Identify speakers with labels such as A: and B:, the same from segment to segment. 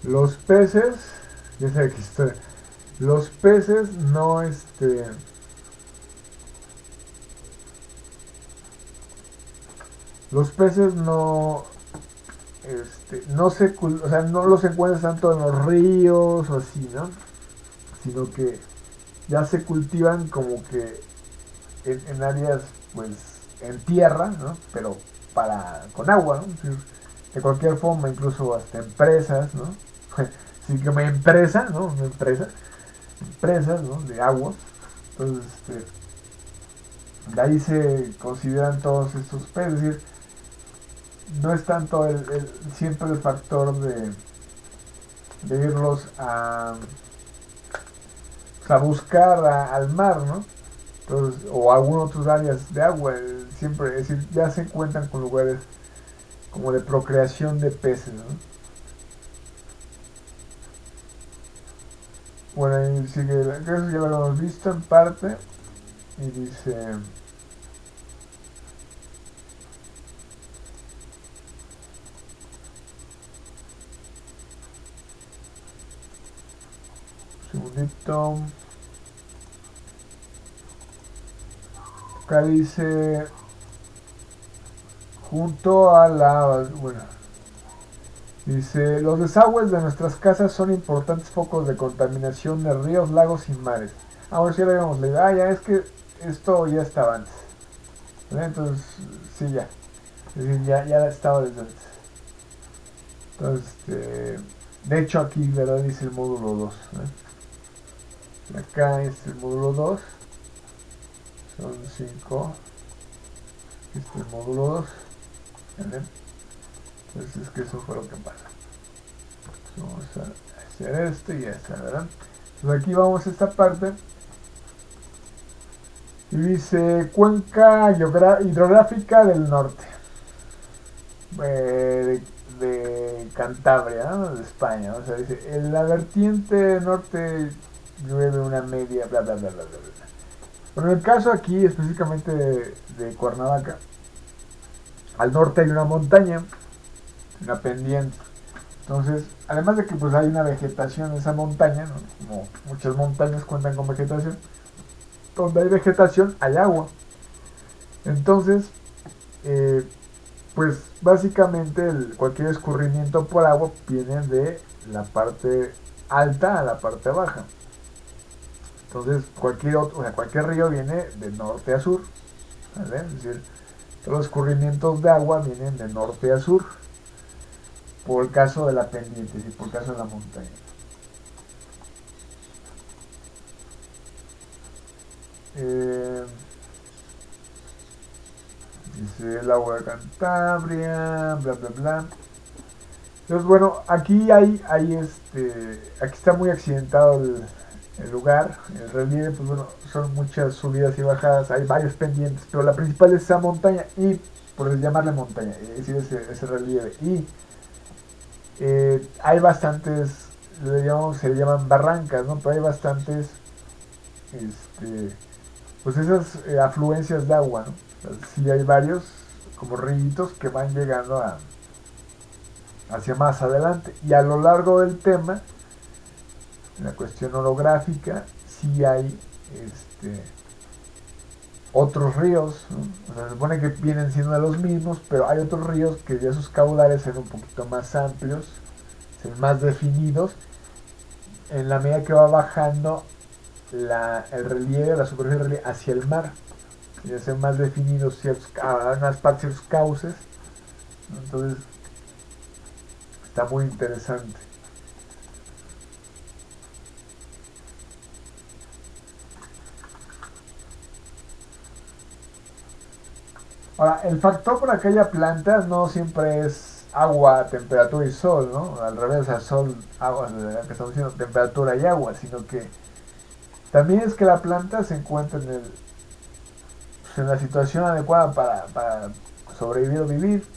A: Los peces, ya sé que estoy, los peces no, los peces no, no se, o sea, no los encuentras tanto en los ríos o así, ¿no? Sino que ya se cultivan como que en áreas, pues, en tierra, ¿no? Pero con agua, ¿no? De cualquier forma, incluso hasta empresas, ¿no? Así que me empresa, ¿no? Una empresa, empresas, ¿no? De agua. Entonces, de ahí se consideran todos estos peces. Es decir, no es tanto siempre el factor de irlos a buscar al mar, ¿no? Entonces, o algunas otras áreas de agua. Siempre, es decir, ya se cuentan con lugares como de procreación de peces, ¿no? Bueno, ahí sigue, creo que ya lo hemos visto en parte, y dice, segundito, acá dice, junto a la, bueno, dice, los desagües de nuestras casas son importantes focos de contaminación de ríos, lagos y mares. Ahora sí lo habíamos leído, ya es que esto ya estaba antes, ¿vale? Entonces, sí, ya, es decir, ya estaba desde antes. Entonces, de hecho aquí, ¿verdad? Dice el módulo 2, ¿eh? Acá es el módulo 2, son 5, este es el módulo 2, ¿vale? Entonces es que eso fue lo que pasa. Vamos a hacer esto y ya está, ¿verdad? Entonces aquí vamos a esta parte y dice cuenca hidrográfica del norte, de Cantabria, ¿no? De España. O sea, dice, en la vertiente norte llueve una media, bla, bla, bla, bla, bla, bla. Pero en el caso aquí, específicamente de Cuernavaca, al norte hay una montaña, una pendiente. Entonces, además de que pues hay una vegetación en esa montaña, ¿no? Como muchas montañas cuentan con vegetación, donde hay vegetación hay agua. Entonces, eh, pues básicamente cualquier escurrimiento por agua viene de la parte alta a la parte baja. Entonces, cualquier río viene de norte a sur, ¿vale? Es decir, todos los escurrimientos de agua vienen de norte a sur, por el caso de la pendiente, y por el caso de la montaña. Eh, Dice el agua de Cantabria, bla bla bla. Entonces bueno, aquí está muy accidentado el lugar, el relieve, pues bueno, son muchas subidas y bajadas, hay varios pendientes, pero la principal es esa montaña y, por llamarle montaña, es decir, ese relieve. Y hay bastantes, se le llaman barrancas, ¿no? Pero hay bastantes, este, pues esas afluencias de agua, ¿no? O sea, sí hay varios como ríos que van llegando hacia más adelante. Y a lo largo del tema, en la cuestión orográfica, sí hay otros ríos, ¿no? O sea, se supone que vienen siendo los mismos, pero hay otros ríos que ya sus caudales son un poquito más amplios, son más definidos, en la medida que va bajando el relieve, la superficie del relieve hacia el mar. Ya se más definidos unas partes, ciertos cauces, ¿no? Entonces está muy interesante. Ahora, el factor para que haya plantas no siempre es agua, temperatura y sol, ¿no? Al revés, o sea, sol, agua, que estamos diciendo temperatura y agua, sino que también es que la planta se encuentra pues, en la situación adecuada para sobrevivir o vivir.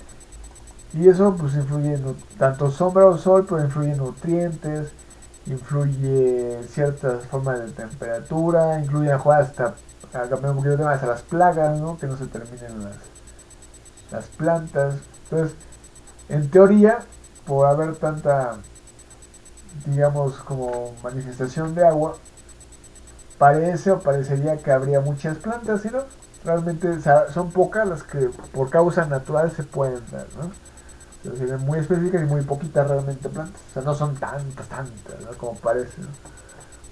A: Y eso pues influye en tanto sombra o sol, pero influye en nutrientes, influye ciertas formas de temperatura, incluye hasta, a cambiar un poquito de tema, hasta las plagas, ¿no? Que no se terminen las plantas. Entonces, en teoría, por haber tanta digamos, como manifestación de agua, parece o parecería que habría muchas plantas, ¿sí no? Realmente, o sea, son pocas las que por causa natural se pueden dar, ¿no? O sea, se muy específicas y muy poquitas realmente plantas. O sea, no son tantas, ¿no? Como parece, ¿no?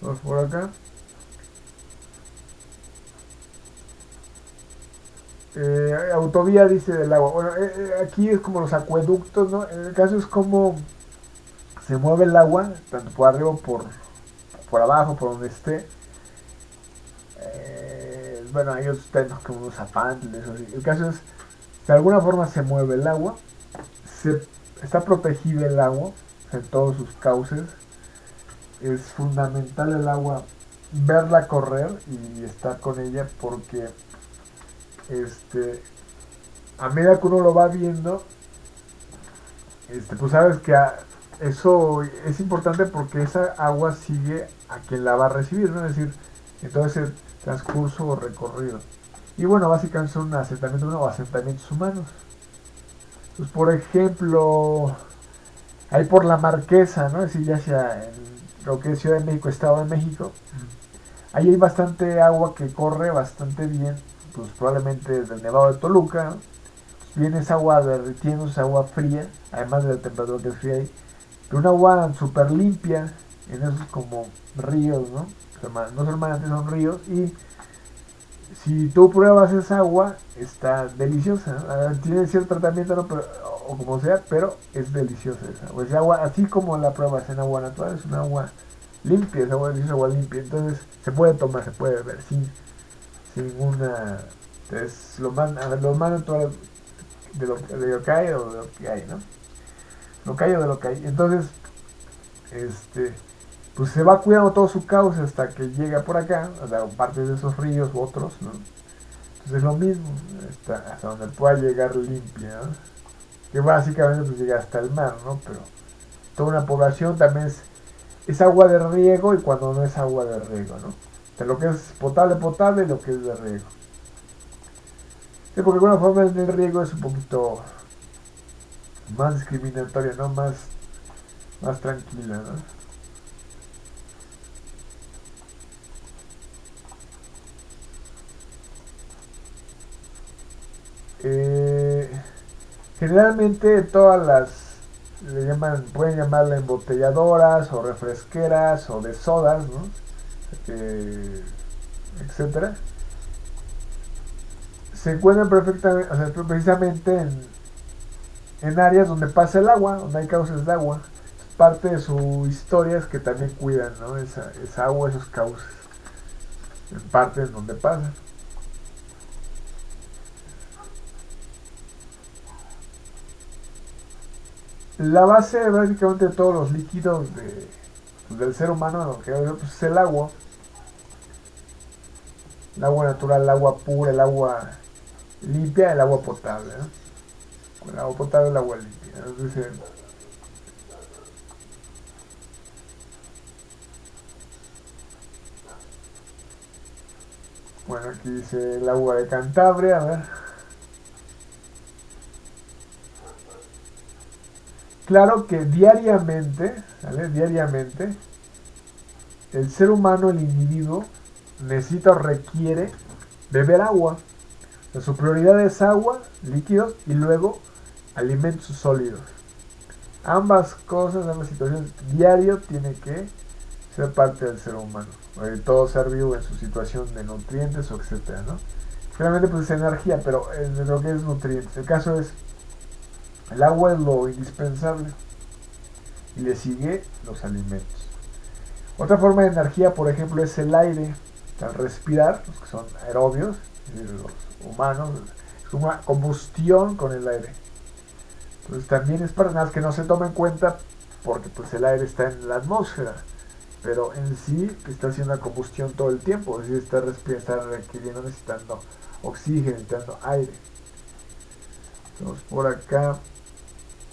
A: Vamos por acá. Autovía dice del agua. Bueno, aquí es como los acueductos, ¿no? En el caso es como se mueve el agua, tanto por arriba o por abajo, por donde esté. Bueno, hay otros términos como unos zapantes. El caso es, de alguna forma se mueve el agua, se, está protegida el agua en todos sus cauces. Es fundamental el agua, verla correr y estar con ella porque a medida que uno lo va viendo, pues sabes que eso es importante porque esa agua sigue a quien la va a recibir, ¿no? Es decir, en todo ese transcurso o recorrido. Y bueno, básicamente son asentamientos o asentamientos humanos. Pues por ejemplo, ahí por la Marquesa, ¿no? Es decir, ya sea en lo que es Ciudad de México, Estado de México, ahí hay bastante agua que corre bastante bien, pues probablemente del Nevado de Toluca, ¿no? Viene esa agua derritiendo, esa agua fría, además de la temperatura que es fría ahí, pero una agua súper limpia, en esos como ríos, ¿no? No son manantiales, son ríos, y si tú pruebas esa agua, está deliciosa. Tiene cierto tratamiento, ¿no? Pero, o como sea, pero es deliciosa esa agua. Esa agua, así como la pruebas en agua natural, es una agua limpia, es agua deliciosa, agua limpia. Entonces se puede tomar, se puede beber sin ninguna... Es lo más natural de lo que hay o de lo que hay, ¿no? Lo que hay o de lo que hay. Entonces, este, pues se va cuidando todo su cauce hasta que llega por acá, o sea, partes de esos ríos u otros, ¿no? Entonces es lo mismo, hasta donde pueda llegar limpia, ¿no? Que básicamente pues llega hasta el mar, ¿no? Pero toda una población también es agua de riego y cuando no es agua de riego, ¿no? De lo que es potable, potable y lo que es de riego. Sí, porque de alguna forma el riego es un poquito más discriminatoria, ¿no? Más tranquila, ¿no? Eh, Generalmente todas pueden llamarla embotelladoras o refresqueras o de sodas, ¿no? Etcétera. Se encuentran perfectamente, o sea, precisamente en áreas donde pasa el agua, donde hay cauces de agua. Parte de su historia es que también cuidan, ¿no? Esa agua, esos cauces, en parte en donde pasa. La base básicamente de todos los líquidos del ser humano, lo que pues, es el agua natural, el agua pura, el agua limpia, el agua potable, ¿no? El agua potable, el agua limpia. Entonces, bueno, aquí dice el agua de Cantabria, a ver. Claro que diariamente, ¿vale? Diariamente, el ser humano, el individuo, necesita o requiere beber agua. O sea, su prioridad es agua, líquidos y luego alimentos sólidos. Ambas cosas, ambas situaciones, diario tiene que ser parte del ser humano. Todo ser vivo en su situación de nutrientes o etcétera, ¿no? Generalmente pues es energía, pero de lo que es nutrientes. El caso es, el agua es lo indispensable y le sigue los alimentos. Otra forma de energía, por ejemplo, es el aire. Al respirar, los que son aerobios, es decir, los humanos, es una combustión con el aire. Entonces también es para nada que no se toma en cuenta porque pues el aire está en la atmósfera, pero en sí está haciendo una combustión todo el tiempo, es decir, está requiriendo, necesitando oxígeno, necesitando aire. Entonces por acá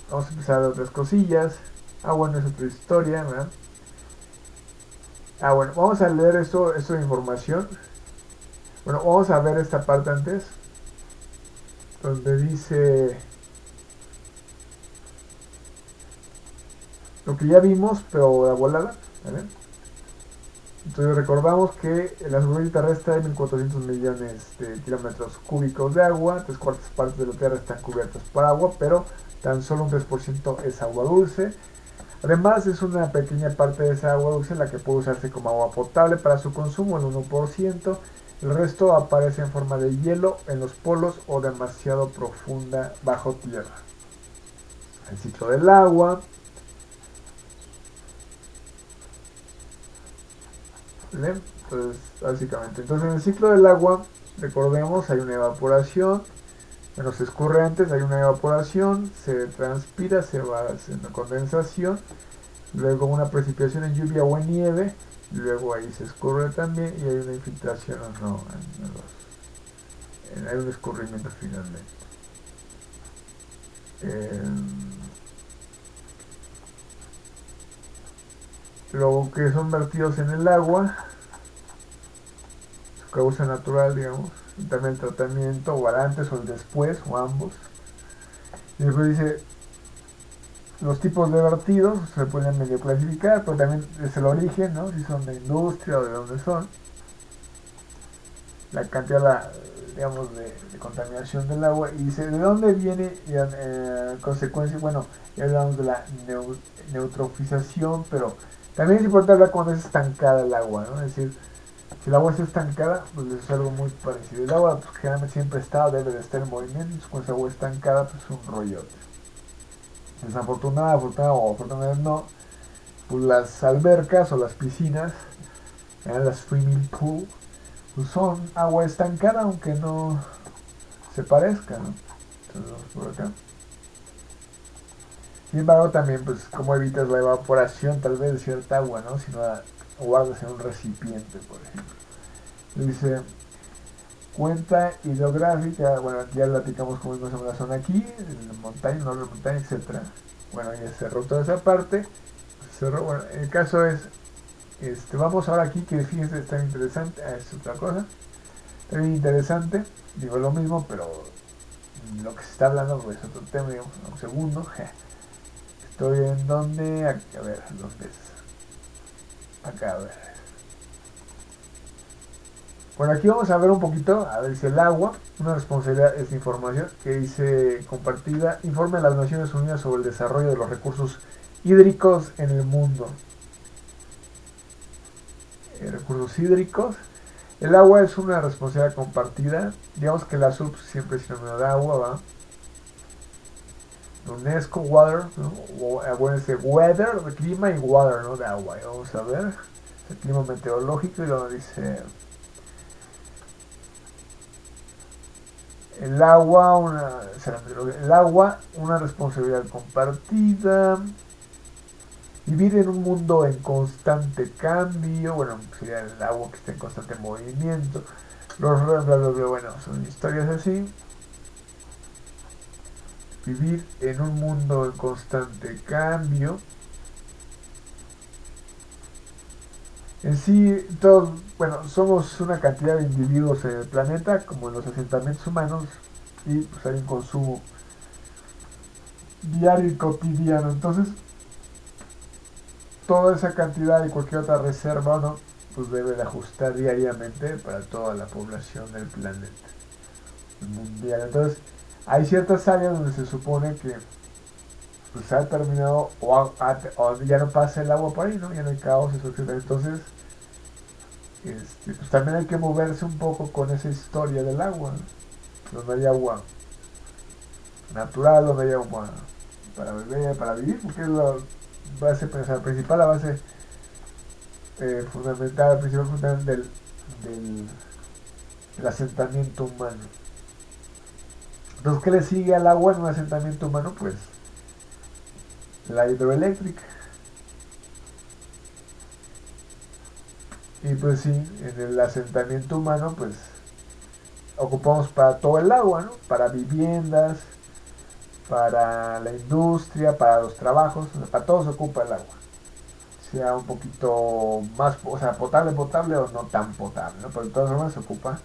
A: vamos a empezar a otras cosillas. Bueno, es otra historia, ¿verdad? Bueno, vamos a leer esto de información. Bueno, vamos a ver esta parte antes, donde dice, lo que ya vimos, pero la volada, ¿vale? Entonces recordamos que en la superficie terrestre hay 1.400 millones de kilómetros cúbicos de agua, 3/4 de la Tierra están cubiertas por agua, pero tan solo un 3% es agua dulce. Además, es una pequeña parte de esa agua dulce la que puede usarse como agua potable para su consumo, el 1%. El resto aparece en forma de hielo en los polos o demasiado profunda bajo tierra. El ciclo del agua. ¿Vale? Entonces, básicamente. Entonces, en el ciclo del agua, recordemos, hay una evaporación. Bueno, se escurre antes, hay una evaporación, se transpira, se va haciendo condensación, luego una precipitación en lluvia o en nieve, y luego ahí se escurre también y hay una infiltración o no, hay un escurrimiento finalmente. Luego que son vertidos en el agua, su causa natural, digamos, y también el tratamiento, o al antes o el después, o ambos. Y después dice, los tipos de vertidos se pueden medio clasificar, pero también es el origen, ¿no? Si son de industria o de dónde son. La cantidad, digamos, de contaminación del agua. Y dice, ¿de dónde viene? Consecuencia, bueno, ya hablamos de la neutrofización, pero también es importante hablar cuando es estancada el agua, ¿no? Es decir, si el agua está estancada, pues es algo muy parecido. El agua, pues generalmente siempre está, debe de estar en movimiento, cuando esa agua estancada, pues es un rollote. Desafortunada, afortunada o afortunadamente no, pues las albercas o las piscinas, las swimming pool, pues son agua estancada aunque no se parezca, ¿no? Entonces vamos por acá. Sin embargo también pues cómo evitas la evaporación tal vez de cierta agua, ¿no? Si no la guardas en un recipiente, por ejemplo. Dice, cuenta hidrográfica, bueno, ya platicamos cómo es más o menos la zona aquí, en montaña, no montaña, etc. Bueno, ya cerró toda esa parte. Cerró, bueno, el caso es, vamos ahora aquí, que fíjense, está interesante, es otra cosa, está bien interesante, digo lo mismo, pero lo que se está hablando pues, es otro tema, digamos, un segundo, estoy en donde, a ver, ¿dónde es? Acá, a ver. Bueno, aquí vamos a ver un poquito, a ver, dice el agua, una responsabilidad es información que dice compartida, informe a las Naciones Unidas sobre el desarrollo de los recursos hídricos en el mundo. Recursos hídricos. El agua es una responsabilidad compartida. Digamos que la SUP siempre es sinónimo de agua, ¿va? UNESCO, water, ¿no? Acuérdense, weather, de clima y water, ¿no? De agua. Y vamos a ver. El clima meteorológico y luego dice el agua, una responsabilidad compartida. Vivir en un mundo en constante cambio, bueno, sería el agua que está en constante movimiento. Los bla, bla, bla, bueno, son historias así. Vivir en un mundo en constante cambio. En sí, todos, bueno, somos una cantidad de individuos en el planeta, como en los asentamientos humanos, y pues hay un consumo diario y cotidiano. Entonces, toda esa cantidad y cualquier otra reserva, ¿no? Pues debe de ajustar diariamente para toda la población del planeta mundial. Entonces, hay ciertas áreas donde se supone que pues ha terminado o ya no pasa el agua por ahí, ¿no? Ya no hay caos, eso, etc. Entonces, pues también hay que moverse un poco con esa historia del agua, ¿no? Donde hay agua natural, donde hay agua para beber, para vivir, porque es la base principal, la base fundamental, principal fundamental del asentamiento humano. Entonces, ¿qué le sigue al agua en un asentamiento humano? Pues la hidroeléctrica. Y pues sí, en el asentamiento humano, pues ocupamos para todo el agua, ¿no? Para viviendas, para la industria, para los trabajos, o sea, para todo se ocupa el agua. Sea un poquito más, o sea, potable o no tan potable, ¿no? Pero de todas formas se ocupa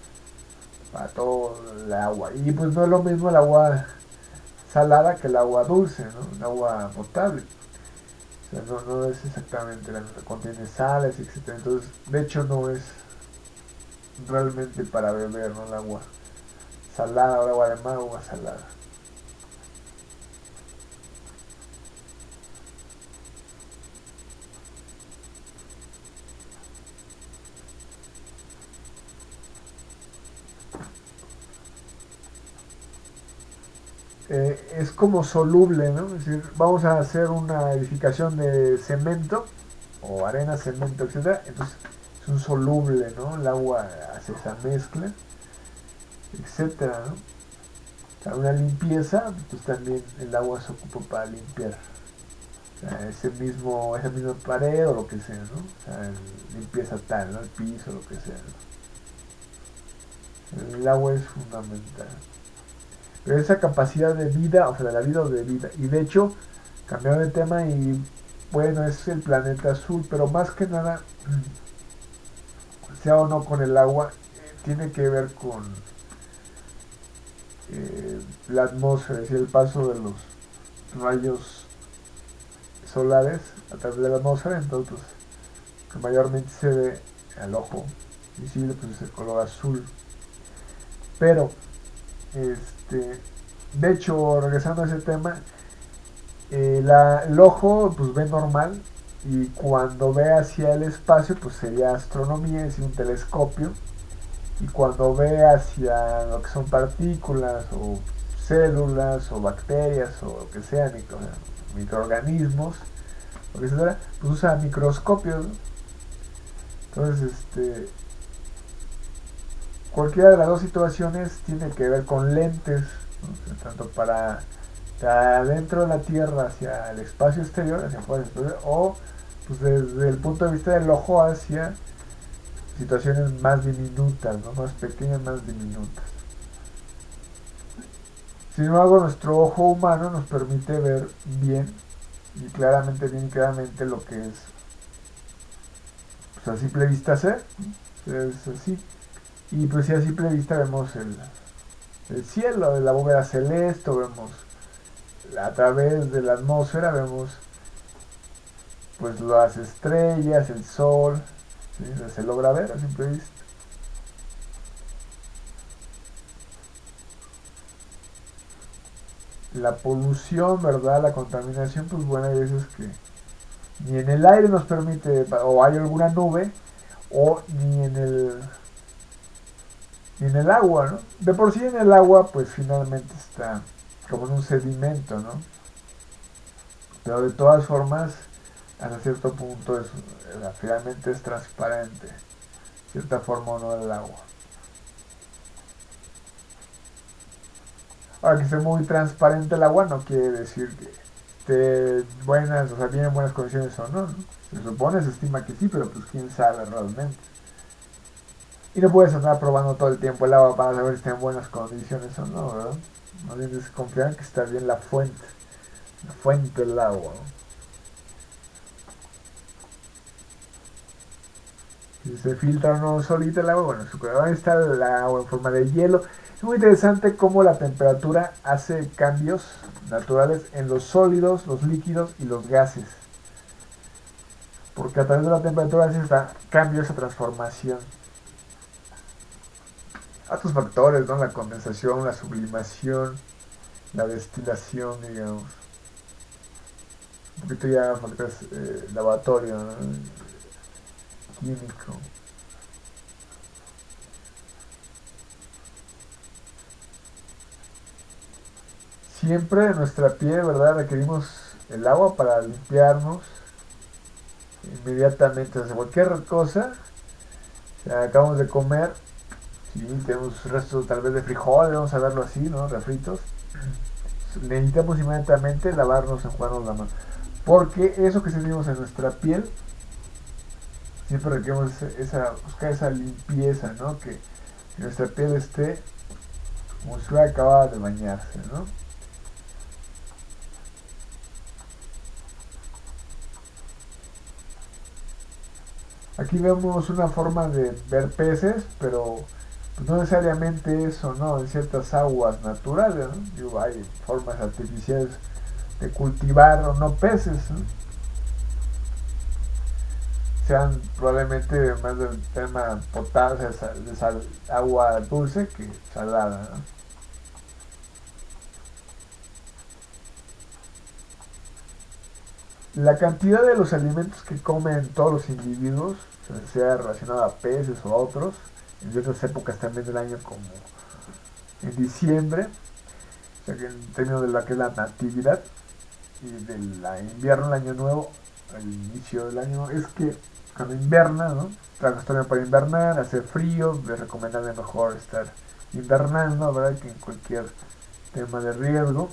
A: para todo el agua. Y pues no es lo mismo el agua salada que el agua dulce, ¿no? El agua potable. O sea, no es exactamente la misma, contiene sales, etcétera. Entonces, de hecho no es realmente para beber, ¿no? El agua salada o el agua de mar, agua salada. Es como soluble, ¿no? Es decir, vamos a hacer una edificación de cemento o arena, cemento, etcétera. Entonces es un soluble, ¿no? El agua hace esa mezcla, etcétera, ¿no? O sea, una limpieza, pues también el agua se ocupa para limpiar. O sea, esa misma pared o lo que sea, ¿no? O sea, limpieza tal, ¿no? El piso, lo que sea, ¿no? El agua es fundamental. Pero esa capacidad de vida, o sea, de la vida o de vida. Y de hecho, cambiando de tema y bueno, es el planeta azul, pero más que nada, sea o no con el agua, tiene que ver con la atmósfera, es decir, el paso de los rayos solares a través de la atmósfera, entonces pues, que mayormente se ve al ojo visible, pues es el color azul. Pero, de hecho, regresando a ese tema, el ojo pues ve normal y cuando ve hacia el espacio pues sería astronomía, es decir, un telescopio, y cuando ve hacia lo que son partículas o células o bacterias o lo que sea, microorganismos, lo que sea, pues usa microscopios, ¿no? Entonces, cualquiera de las dos situaciones tiene que ver con lentes, ¿no? O sea, tanto para dentro de la Tierra hacia el espacio exterior, hacia afuera del exterior, o pues desde el punto de vista del ojo hacia situaciones más diminutas, ¿no? Más pequeñas, más diminutas. Sin embargo, nuestro ojo humano nos permite ver bien y claramente lo que es pues, a simple vista ser, ¿no? Es así. Y pues si a simple vista vemos el cielo, la bóveda celeste, vemos a través de la atmósfera, vemos pues las estrellas, el sol, ¿sí? Se logra ver a simple vista. La polución, ¿verdad? La contaminación, pues bueno, hay veces que ni en el aire nos permite, o hay alguna nube, o ni en el agua, ¿no? De por sí en el agua, pues finalmente está como en un sedimento, ¿no? Pero de todas formas, hasta cierto punto finalmente es transparente, de cierta forma o no el agua. Ahora que esté muy transparente el agua no quiere decir que esté buenas, o sea, tiene buenas condiciones o no, ¿no? Se supone, se estima que sí, pero pues quién sabe realmente. Y no puedes andar probando todo el tiempo el agua para saber si está en buenas condiciones o no, ¿verdad? No tienes que confiar en que está bien la fuente del agua, ¿no? Si se filtra o no solita el agua, bueno, ahí está el agua en forma de hielo. Es muy interesante cómo la temperatura hace cambios naturales en los sólidos, los líquidos y los gases. Porque a través de la temperatura hace cambio, esa transformación. Otros factores, ¿no? La condensación, la sublimación, la destilación, digamos. Un poquito ya factores laboratorio, ¿no? Químico. Siempre en nuestra piel, ¿verdad? Requerimos el agua para limpiarnos inmediatamente. O sea, cualquier cosa, o sea, acabamos de comer, si tenemos restos tal vez de frijol, vamos a verlo así, ¿no? Refritos. Necesitamos inmediatamente lavarnos, enjuagarnos la mano. Porque eso que sentimos en nuestra piel, siempre requerimos buscar esa limpieza, ¿no? Que nuestra piel esté como si hubiera acabado de bañarse, ¿no? Aquí vemos una forma de ver peces, pero pues, no necesariamente eso, ¿no? En ciertas aguas naturales, ¿no? Digo, hay formas artificiales de cultivar o no peces, ¿no? sean probablemente más del tema potable, o sea, agua dulce que salada, ¿no? La cantidad de los alimentos que comen todos los individuos, o sea, sea relacionado a peces o a otros, en otras épocas también del año como en diciembre, o sea que en términos de la que es la natividad y del invierno, el año nuevo, el inicio del año, es que cuando inverna, ¿no? Trastorno para invernar, hace frío, les recomiendan mejor estar invernando, ¿verdad? Que en cualquier tema de riesgo,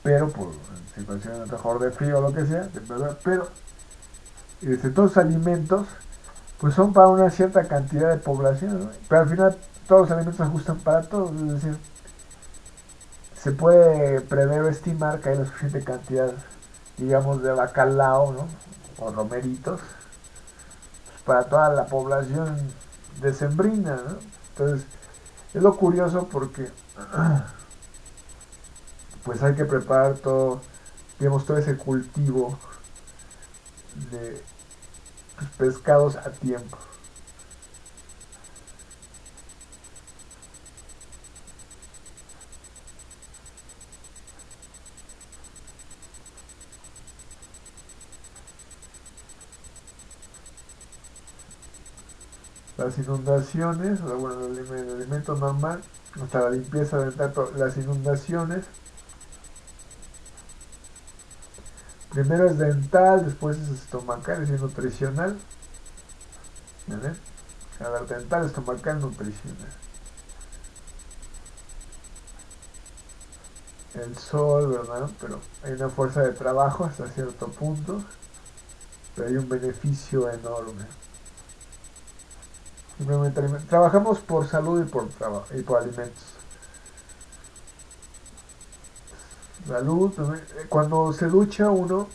A: pero por situaciones mejor de frío o lo que sea, ¿verdad? Pero todos los alimentos pues son para una cierta cantidad de población, ¿no? Pero al final todos los alimentos se ajustan para todos, es decir, se puede prever o estimar que hay la suficiente cantidad, digamos, de bacalao, ¿no? O romeritos, pues, para toda la población decembrina, ¿no? Entonces, es lo curioso porque pues hay que preparar todo, digamos, todo ese cultivo de pues, pescados a tiempo. Las inundaciones, bueno, el alimento normal, hasta la limpieza dental, las inundaciones, primero es dental, después es estomacal, es decir, nutricional, ¿vale? A ver, dental, estomacal, nutricional. El sol, ¿verdad? Pero hay una fuerza de trabajo hasta cierto punto, pero hay un beneficio enorme. Simplemente trabajamos por salud y por alimentos. Salud, cuando se ducha uno,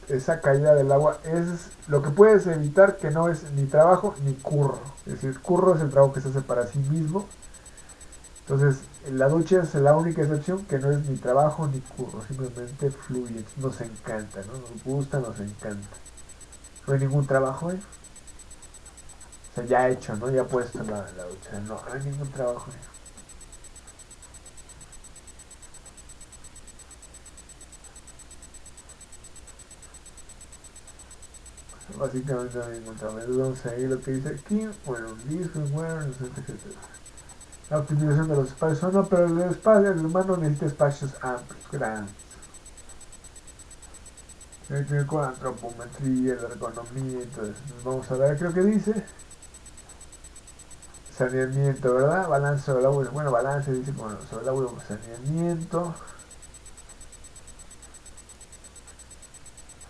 A: esa caída del agua es lo que puedes evitar, que no es ni trabajo ni curro. Es decir, curro es el trabajo que se hace para sí mismo. Entonces, la ducha es la única excepción que no es ni trabajo ni curro, simplemente fluye. Nos encanta, ¿no? Nos gusta, nos encanta. No hay ningún trabajo, ¿eh? O sea, ya hecho, ¿no? Ya puesto la ducha. No, no hay ningún trabajo, ¿eh? Básicamente no hay ningún trabajo. Entonces, vamos a ir lo que dice aquí. Bueno, this, where, etc. La optimización de los espacios. No, pero el espacio, el humano necesita espacios amplios, grandes. Tiene que ver con la antropometría, la ergonomía, entonces vamos a ver, creo que dice saneamiento, ¿verdad? Balance sobre el agua, bueno, balance dice bueno, sobre el agua, saneamiento.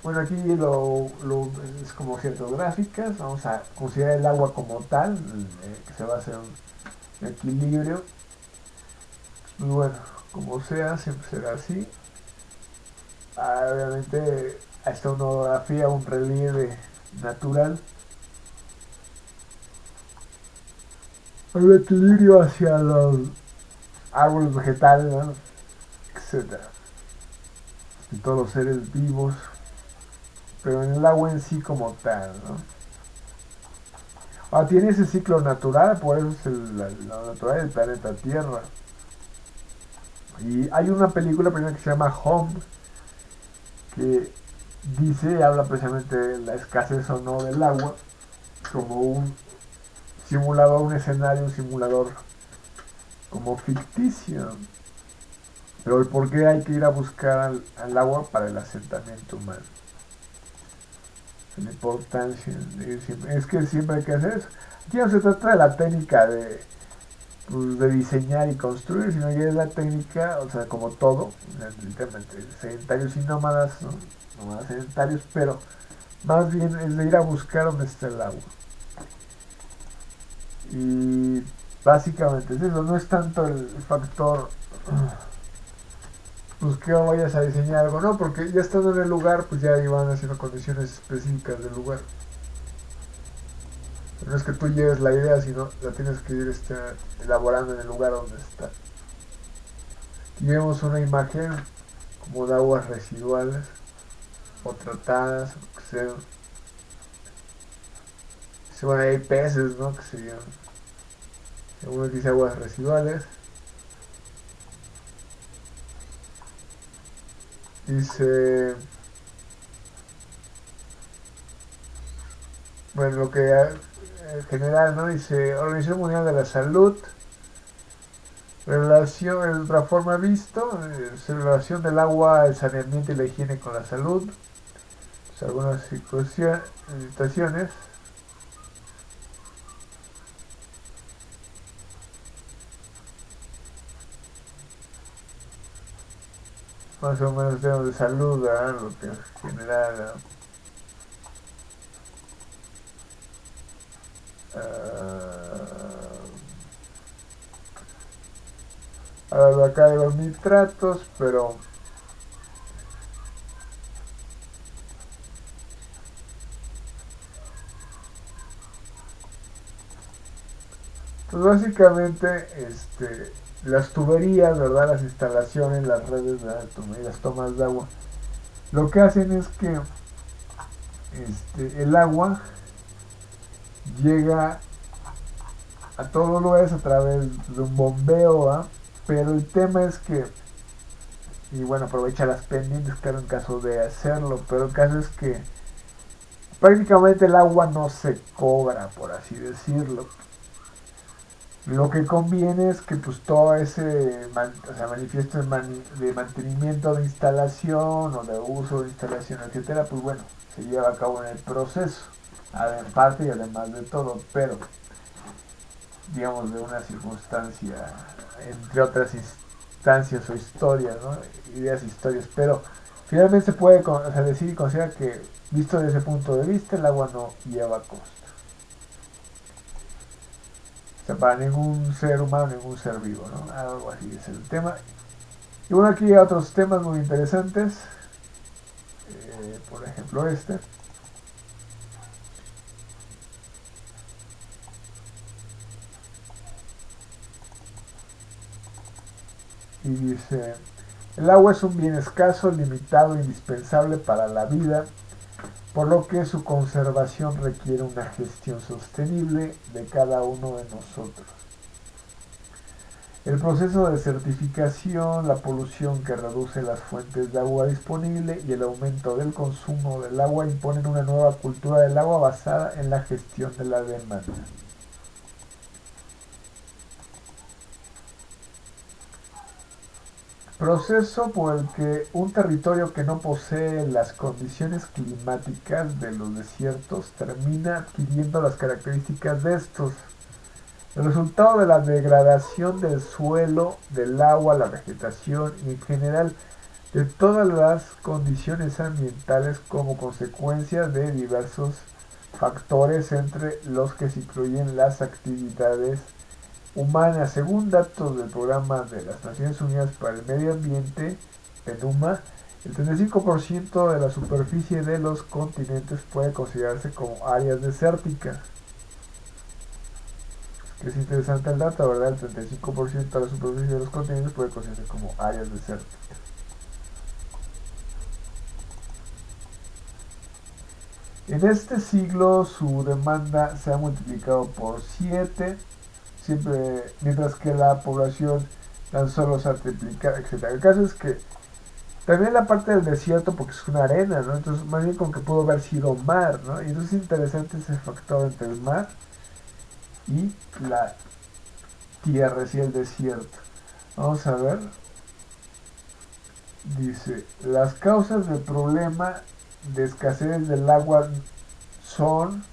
A: Bueno, aquí es como ciertas gráficas, vamos a considerar el agua como tal, que se va a hacer un equilibrio. Y bueno, como sea, siempre será así. Obviamente, esta una orografía, un relieve natural. Hay un equilibrio hacia los árboles vegetales, ¿no? Etcétera. Y todos los seres vivos, pero en el agua en sí como tal, ¿no? Ahora tiene ese ciclo natural, por eso es la natural del planeta Tierra. Y hay una película primero que se llama Home, que dice, habla precisamente de la escasez o no del agua, como un simulador, un escenario, un simulador como ficticio. Pero el por qué hay que ir a buscar al agua para el asentamiento humano. La importancia de ir siempre. Es que siempre hay que hacer eso. Aquí no se trata de la técnica pues, de diseñar y construir, sino ya es la técnica, o sea, como todo, el tema entre sedentarios y nómadas, ¿no? Nómadas sedentarios, pero más bien es de ir a buscar dónde está el agua. Y básicamente es eso, no es tanto el factor pues que vayas a diseñar algo, no, porque ya estando en el lugar, pues ya iban haciendo condiciones específicas del lugar. No es que tú lleves la idea, sino la tienes que ir elaborando en el lugar donde está. Aquí vemos una imagen como de aguas residuales o tratadas, o que sea. Bueno, hay peces, ¿no? Que serían, según dice, aguas residuales. Dice, bueno, lo que en general, ¿no? Dice, Organización Mundial de la Salud, relación, en otra forma visto, relación del agua, el saneamiento y la higiene con la salud. Pues algunas situaciones. Más o menos temas de salud, ¿verdad? Lo que en general. Hablo acá de los nitratos, pero pues básicamente las tuberías, ¿verdad? Las instalaciones, las redes, ¿verdad? Y las tomas de agua, lo que hacen es que el agua llega a todos los lugares a través de un bombeo, ¿verdad? Pero el tema es que, y bueno, aprovecha las pendientes, claro, en caso de hacerlo, pero el caso es que prácticamente el agua no se cobra, por así decirlo. Lo que conviene es que pues todo ese manifiesto de mantenimiento de instalación o de uso de instalación, etcétera, pues bueno, se lleva a cabo en el proceso, aparte y además de todo, pero digamos de una circunstancia, entre otras instancias o historias, ¿no? Ideas, historias, pero finalmente se puede decir y considerar que, visto desde ese punto de vista, el agua no lleva costo. O sea, para ningún ser humano, ningún ser vivo, ¿no? Algo así es el tema. Y bueno, aquí hay otros temas muy interesantes. Por ejemplo, este. Y dice, el agua es un bien escaso, limitado, indispensable para la vida, por lo que su conservación requiere una gestión sostenible de cada uno de nosotros. El proceso de desertificación, la polución que reduce las fuentes de agua disponible y el aumento del consumo del agua imponen una nueva cultura del agua basada en la gestión de la demanda. Proceso por el que un territorio que no posee las condiciones climáticas de los desiertos termina adquiriendo las características de estos. El resultado de la degradación del suelo, del agua, la vegetación y en general de todas las condiciones ambientales como consecuencia de diversos factores entre los que se incluyen las actividades humanas. Según datos del Programa de las Naciones Unidas para el Medio Ambiente, PNUMA, el 35% de la superficie de los continentes puede considerarse como áreas desérticas. Que es interesante el dato, ¿verdad? El 35% de la superficie de los continentes puede considerarse como áreas desérticas. En este siglo su demanda se ha multiplicado por 7, siempre, mientras que la población tan solo se ha triplicado, etc. El caso es que también la parte del desierto, porque es una arena, ¿no? Entonces, más bien como que pudo haber sido mar, ¿no? Y entonces es interesante ese factor entre el mar y la tierra, y el desierto. Vamos a ver. Dice, las causas del problema de escasez del agua son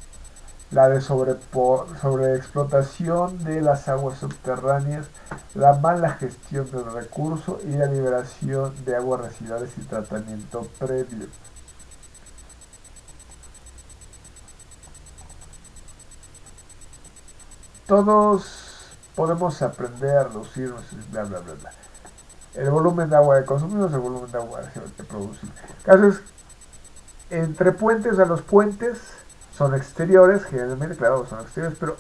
A: la de sobreexplotación de las aguas subterráneas, la mala gestión del recurso y la liberación de aguas residuales y tratamiento previo. Todos podemos aprender a reducir, bla, bla, bla, bla. El volumen de agua que consumimos, el volumen de agua que producimos. El caso es, entre puentes, o sea, los puentes son exteriores, generalmente, claro, son exteriores, pero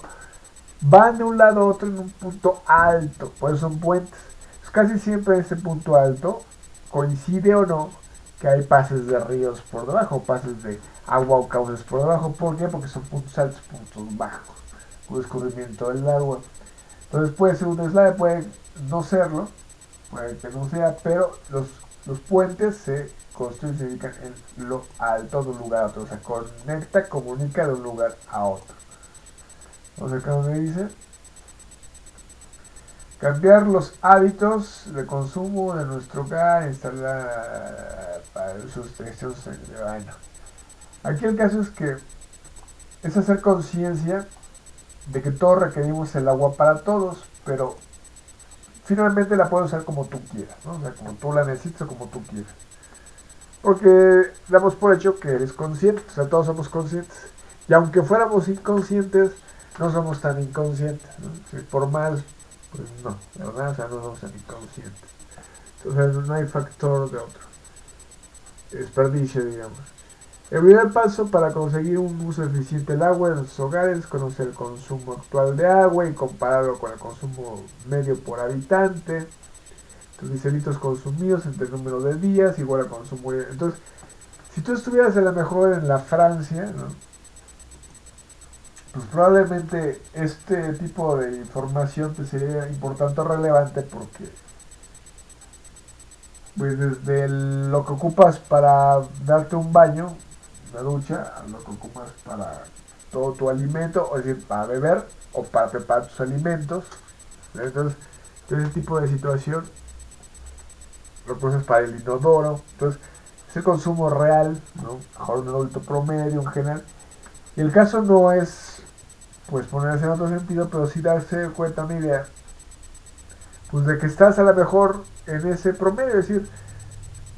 A: van de un lado a otro en un punto alto, por eso son puentes. Pues casi siempre ese punto alto, coincide o no, que hay pases de ríos por debajo, pases de agua o cauces por debajo. ¿Por qué? Porque son puntos altos, puntos bajos, un escurrimiento del agua. Entonces puede ser un deslave, puede no serlo, puede que no sea, pero los puentes se construyen, se dedican en lo alto de un lugar a otro, o sea, comunica de un lugar a otro. O sea, acá donde dice cambiar los hábitos de consumo de nuestro hogar, instalar para sus textos. Bueno, aquí el caso es que es hacer conciencia de que todos requerimos el agua para todos, pero finalmente la puedes usar como tú quieras, ¿no? O sea, como tú la necesites o como tú quieras. Porque damos por hecho que eres consciente, o sea, todos somos conscientes. Y aunque fuéramos inconscientes, no somos tan inconscientes, ¿no? Si por más, pues no, la verdad, o sea, no somos tan inconscientes. Entonces no hay factor de otro. Desperdicio, digamos. El primer paso para conseguir un uso eficiente del agua en los hogares es conocer el consumo actual de agua y compararlo con el consumo medio por habitante. Entonces dice litros consumidos entre el número de días igual al consumo. Entonces, si tú estuvieras a lo mejor en la Francia, ¿no? Pues probablemente este tipo de información te sería importante o relevante porque pues desde lo que ocupas para darte un baño, una ducha, a lo que ocupas para todo tu alimento, o es decir, para beber o para preparar tus alimentos. Entonces, ese tipo de situación lo usas para el inodoro. Entonces, es el consumo real, ¿no? Mejor un adulto promedio en general. Y el caso no es, pues, ponerse en otro sentido, pero sí darse cuenta una idea, pues, de que estás a lo mejor en ese promedio. Es decir,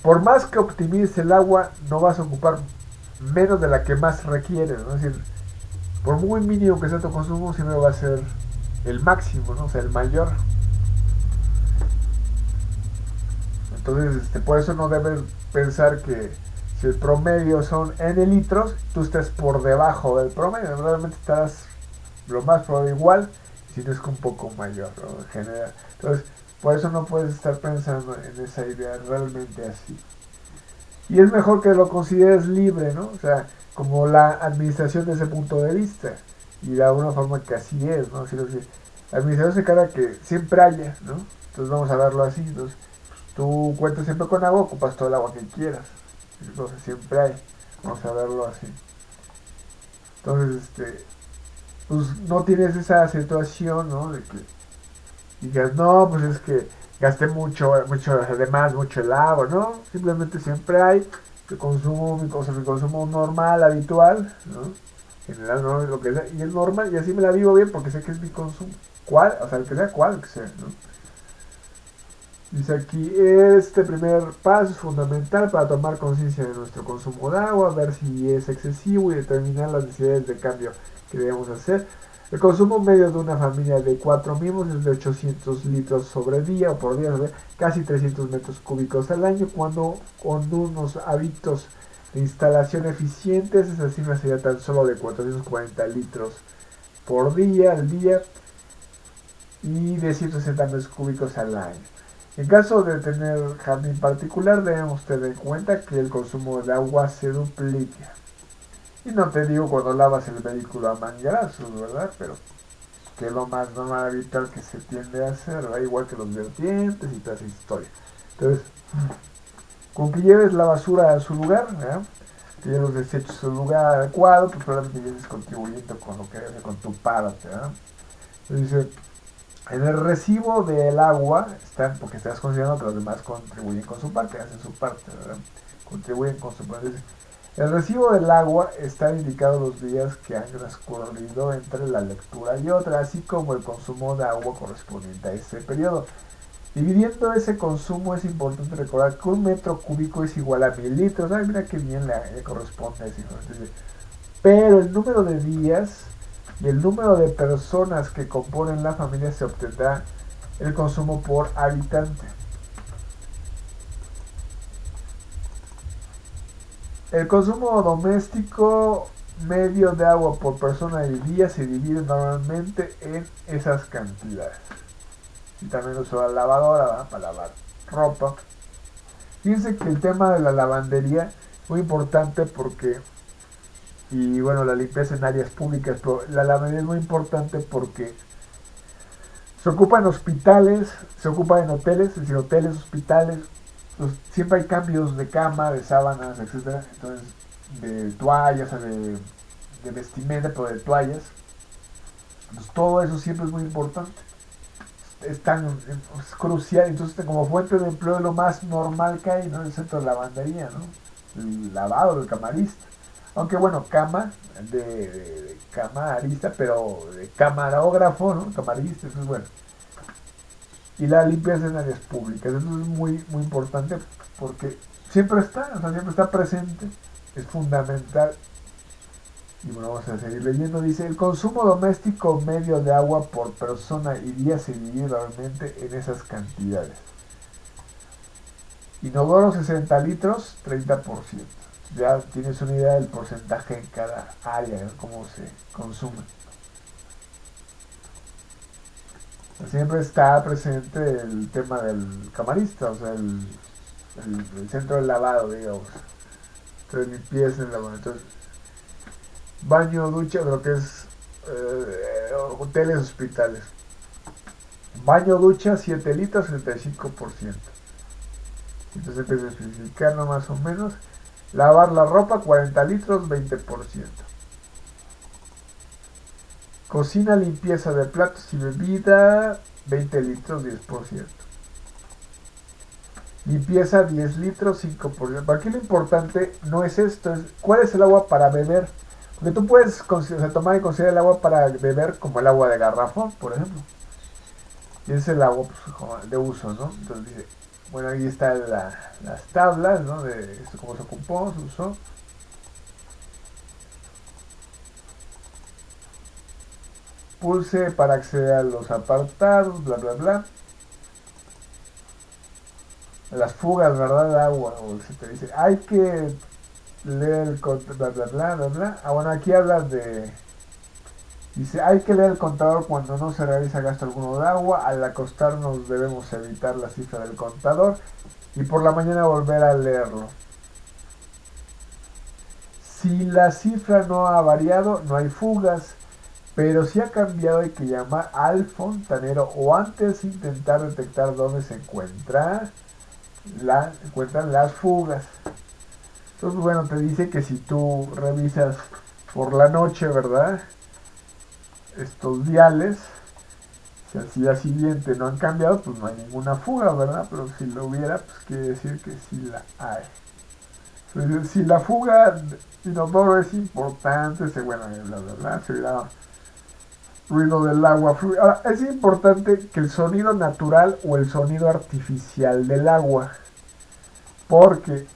A: por más que optimices el agua, no vas a ocupar menos de la que más requieres, ¿no? Es decir, por muy mínimo que sea tu consumo, siempre va a ser el máximo, ¿no? O sea, el mayor. Entonces, por eso no debes pensar que si el promedio son N litros, tú estés por debajo del promedio. Realmente estarás lo más probable igual, si no es que un poco mayor, ¿no? En general. Entonces, por eso no puedes estar pensando en esa idea realmente así. Y es mejor que lo consideres libre, ¿no? O sea, como la administración de ese punto de vista. Y de alguna forma que así es, ¿no? Así que la administración se encarga que siempre haya, ¿no? Entonces vamos a verlo así. Entonces, tú cuentas siempre con agua, ocupas todo el agua que quieras. Entonces siempre hay. Vamos a verlo así. Entonces, pues no tienes esa situación, ¿no? De que digas, no, pues es que gasté mucho, además, mucho el agua, ¿no? Simplemente siempre hay que consumo, mi consumo normal, habitual, ¿no? General, ¿no? Lo que sea, y es normal, y así me la vivo bien porque sé que es mi consumo. ¿Cuál? O sea, el que sea, cuál que sea, ¿no? Dice aquí, este primer paso es fundamental para tomar conciencia de nuestro consumo de agua, ver si es excesivo y determinar las necesidades de cambio que debemos hacer. El consumo medio de una familia de 4 miembros es de 800 litros sobre día o por día, casi 300 metros cúbicos al año, cuando con unos hábitos de instalación eficientes esa cifra sería tan solo de 440 litros por día al día y de 160 metros cúbicos al año. En caso de tener jardín particular, debemos tener en cuenta que el consumo de agua se duplica. Y no te digo cuando lavas el vehículo a manguerazos, ¿verdad? Pero que es lo más normal habitual que se tiende a hacer, ¿verdad? Igual que los vertientes y toda esa historia. Entonces, con que lleves la basura a su lugar, ¿verdad? Que lleves los desechos a su lugar adecuado, pues probablemente ya estés contribuyendo con lo que hace con tu parte, ¿verdad? Entonces dice, en el recibo del agua están, porque estás considerando que los demás contribuyen con su parte, hacen su parte, ¿verdad? Contribuyen con su parte. El recibo del agua está indicado los días que han transcurrido entre la lectura y otra, así como el consumo de agua correspondiente a ese periodo. Dividiendo ese consumo es importante recordar que un metro cúbico es igual a 1000 litros. Ay, mira qué bien le corresponde a ese. Pero el número de días y el número de personas que componen la familia se obtendrá el consumo por habitante. El consumo doméstico medio de agua por persona y día se divide normalmente en esas cantidades. Y también uso la lavadora, ¿verdad? Para lavar ropa. Fíjense que el tema de la lavandería es muy importante porque, y bueno, la limpieza en áreas públicas, pero la lavandería es muy importante porque se ocupa en hospitales, se ocupa en hoteles, es decir, hoteles, hospitales, pues, siempre hay cambios de cama, de sábanas, etcétera, entonces de toallas, de vestimenta, pero de toallas, pues todo eso siempre es muy importante, es crucial, entonces como fuente de empleo es lo más normal que hay, ¿no? El centro de lavandería, ¿no? El lavado del camarista, aunque bueno, cama de camarista, pero de camarógrafo, ¿no? Camarista, eso es bueno. Y la limpieza en áreas públicas, eso es muy, muy importante porque siempre está, o sea, siempre está presente, es fundamental. Y bueno, vamos a seguir leyendo. Dice, el consumo doméstico medio de agua por persona iría individualmente en esas cantidades. Inodoro 60 litros, 30%. Ya tienes una idea del porcentaje en cada área, ¿no? Cómo se consume. Siempre está presente el tema del camarista, o sea, el centro de lavado, digamos. Entonces, limpieza en lavado. Entonces, baño, ducha, lo que es hoteles, hospitales. Baño, ducha, 7 litros, 35%. Entonces empieza a especificar, ¿no? Más o menos. Lavar la ropa, 40 litros, 20%. Cocina, limpieza de platos y bebida, 20 litros, 10%. Limpieza, 10 litros, 5%. Aquí lo importante no es esto, es cuál es el agua para beber. Porque tú puedes tomar y considerar el agua para beber como el agua de garrafón, por ejemplo. Y es el agua pues, de uso, ¿no? Entonces dice, bueno, ahí están las tablas, ¿no? De esto, cómo se ocupó, se usó. Pulse para acceder a los apartados, bla, bla, bla. Las fugas, ¿verdad? De agua, o se te dice, hay que leer el contador, bla, bla, bla, bla, bla. Ah, bueno, aquí habla de... Dice, hay que leer el contador cuando no se realiza gasto alguno de agua. Al acostarnos debemos evitar la cifra del contador y por la mañana volver a leerlo. Si la cifra no ha variado, no hay fugas, pero si ha cambiado hay que llamar al fontanero o antes intentar detectar dónde se encuentran las fugas. Entonces, bueno, te dice que si tú revisas por la noche, ¿verdad? Estos diales, si al día siguiente no han cambiado, pues no hay ninguna fuga, ¿verdad? Pero si lo hubiera, pues quiere decir que sí la hay. Entonces, si la fuga de inodoro es importante, bueno, bla, bla, bla, se hubiera ruido del agua. Ahora, es importante que el sonido natural o el sonido artificial del agua, porque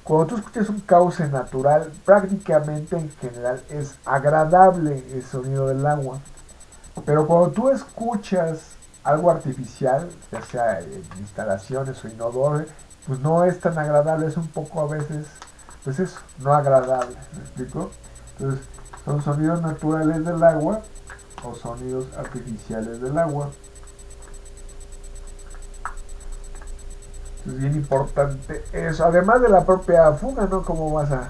A: cuando tú escuchas un cauce natural, prácticamente en general es agradable el sonido del agua. Pero cuando tú escuchas algo artificial, ya sea en instalaciones o inodoro, pues no es tan agradable, es un poco a veces, pues eso, no agradable, ¿me explico? Entonces, son sonidos naturales del agua o sonidos artificiales del agua. Es bien importante eso, además de la propia fuga, ¿no? ¿Cómo vas a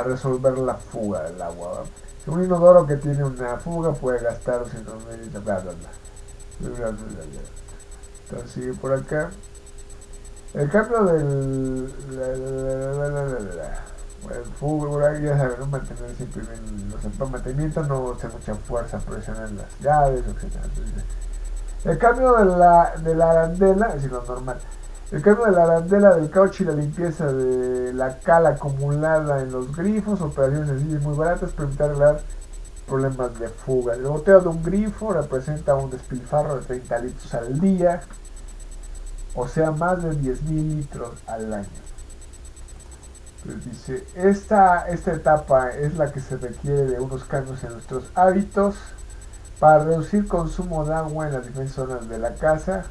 A: resolver la fuga del agua? ¿verdad? Si un inodoro que tiene una fuga puede gastar 200 mil, bla, bla, bla. Entonces sigue por acá. El cambio del... el fuga, por ahí ya saben, ¿no? Mantener siempre bien los mantenimientos, no hacer mucha fuerza, presionar las llaves, etc. El cambio de la arandela, es decir, lo normal. El cambio de la arandela del caucho y la limpieza de la cal acumulada en los grifos, operaciones sencillas muy baratas, permite arreglar problemas de fuga. El goteo de un grifo representa un despilfarro de 30 litros al día, o sea, más de 10.000 litros al año. Entonces dice, esta etapa es la que se requiere de unos cambios en nuestros hábitos para reducir consumo de agua en las diferentes zonas de la casa,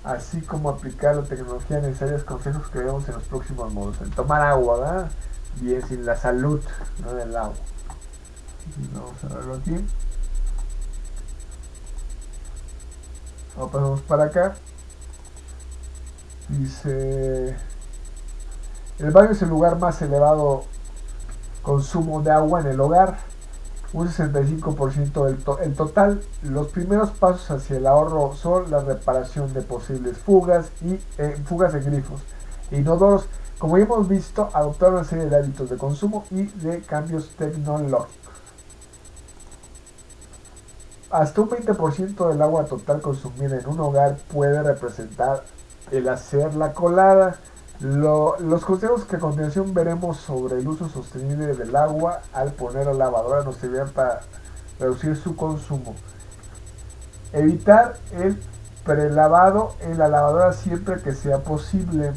A: así como aplicar la tecnología necesaria, consejos que vemos en los próximos modos. El tomar agua, ¿verdad? Bien, sin la salud, no del agua. Vamos a verlo aquí. Ahora pasamos para acá. Dice, El baño es el lugar más elevado consumo de agua en el hogar, un 65% el total. Los primeros pasos hacia el ahorro son la reparación de posibles fugas y fugas de grifos e inodoros. Como ya hemos visto, adoptar una serie de hábitos de consumo y de cambios tecnológicos. Hasta un 20% del agua total consumida en un hogar puede representar el hacer la colada. Los consejos que a continuación veremos sobre el uso sostenible del agua al poner la lavadora nos sirven para reducir su consumo. Evitar el prelavado en la lavadora siempre que sea posible.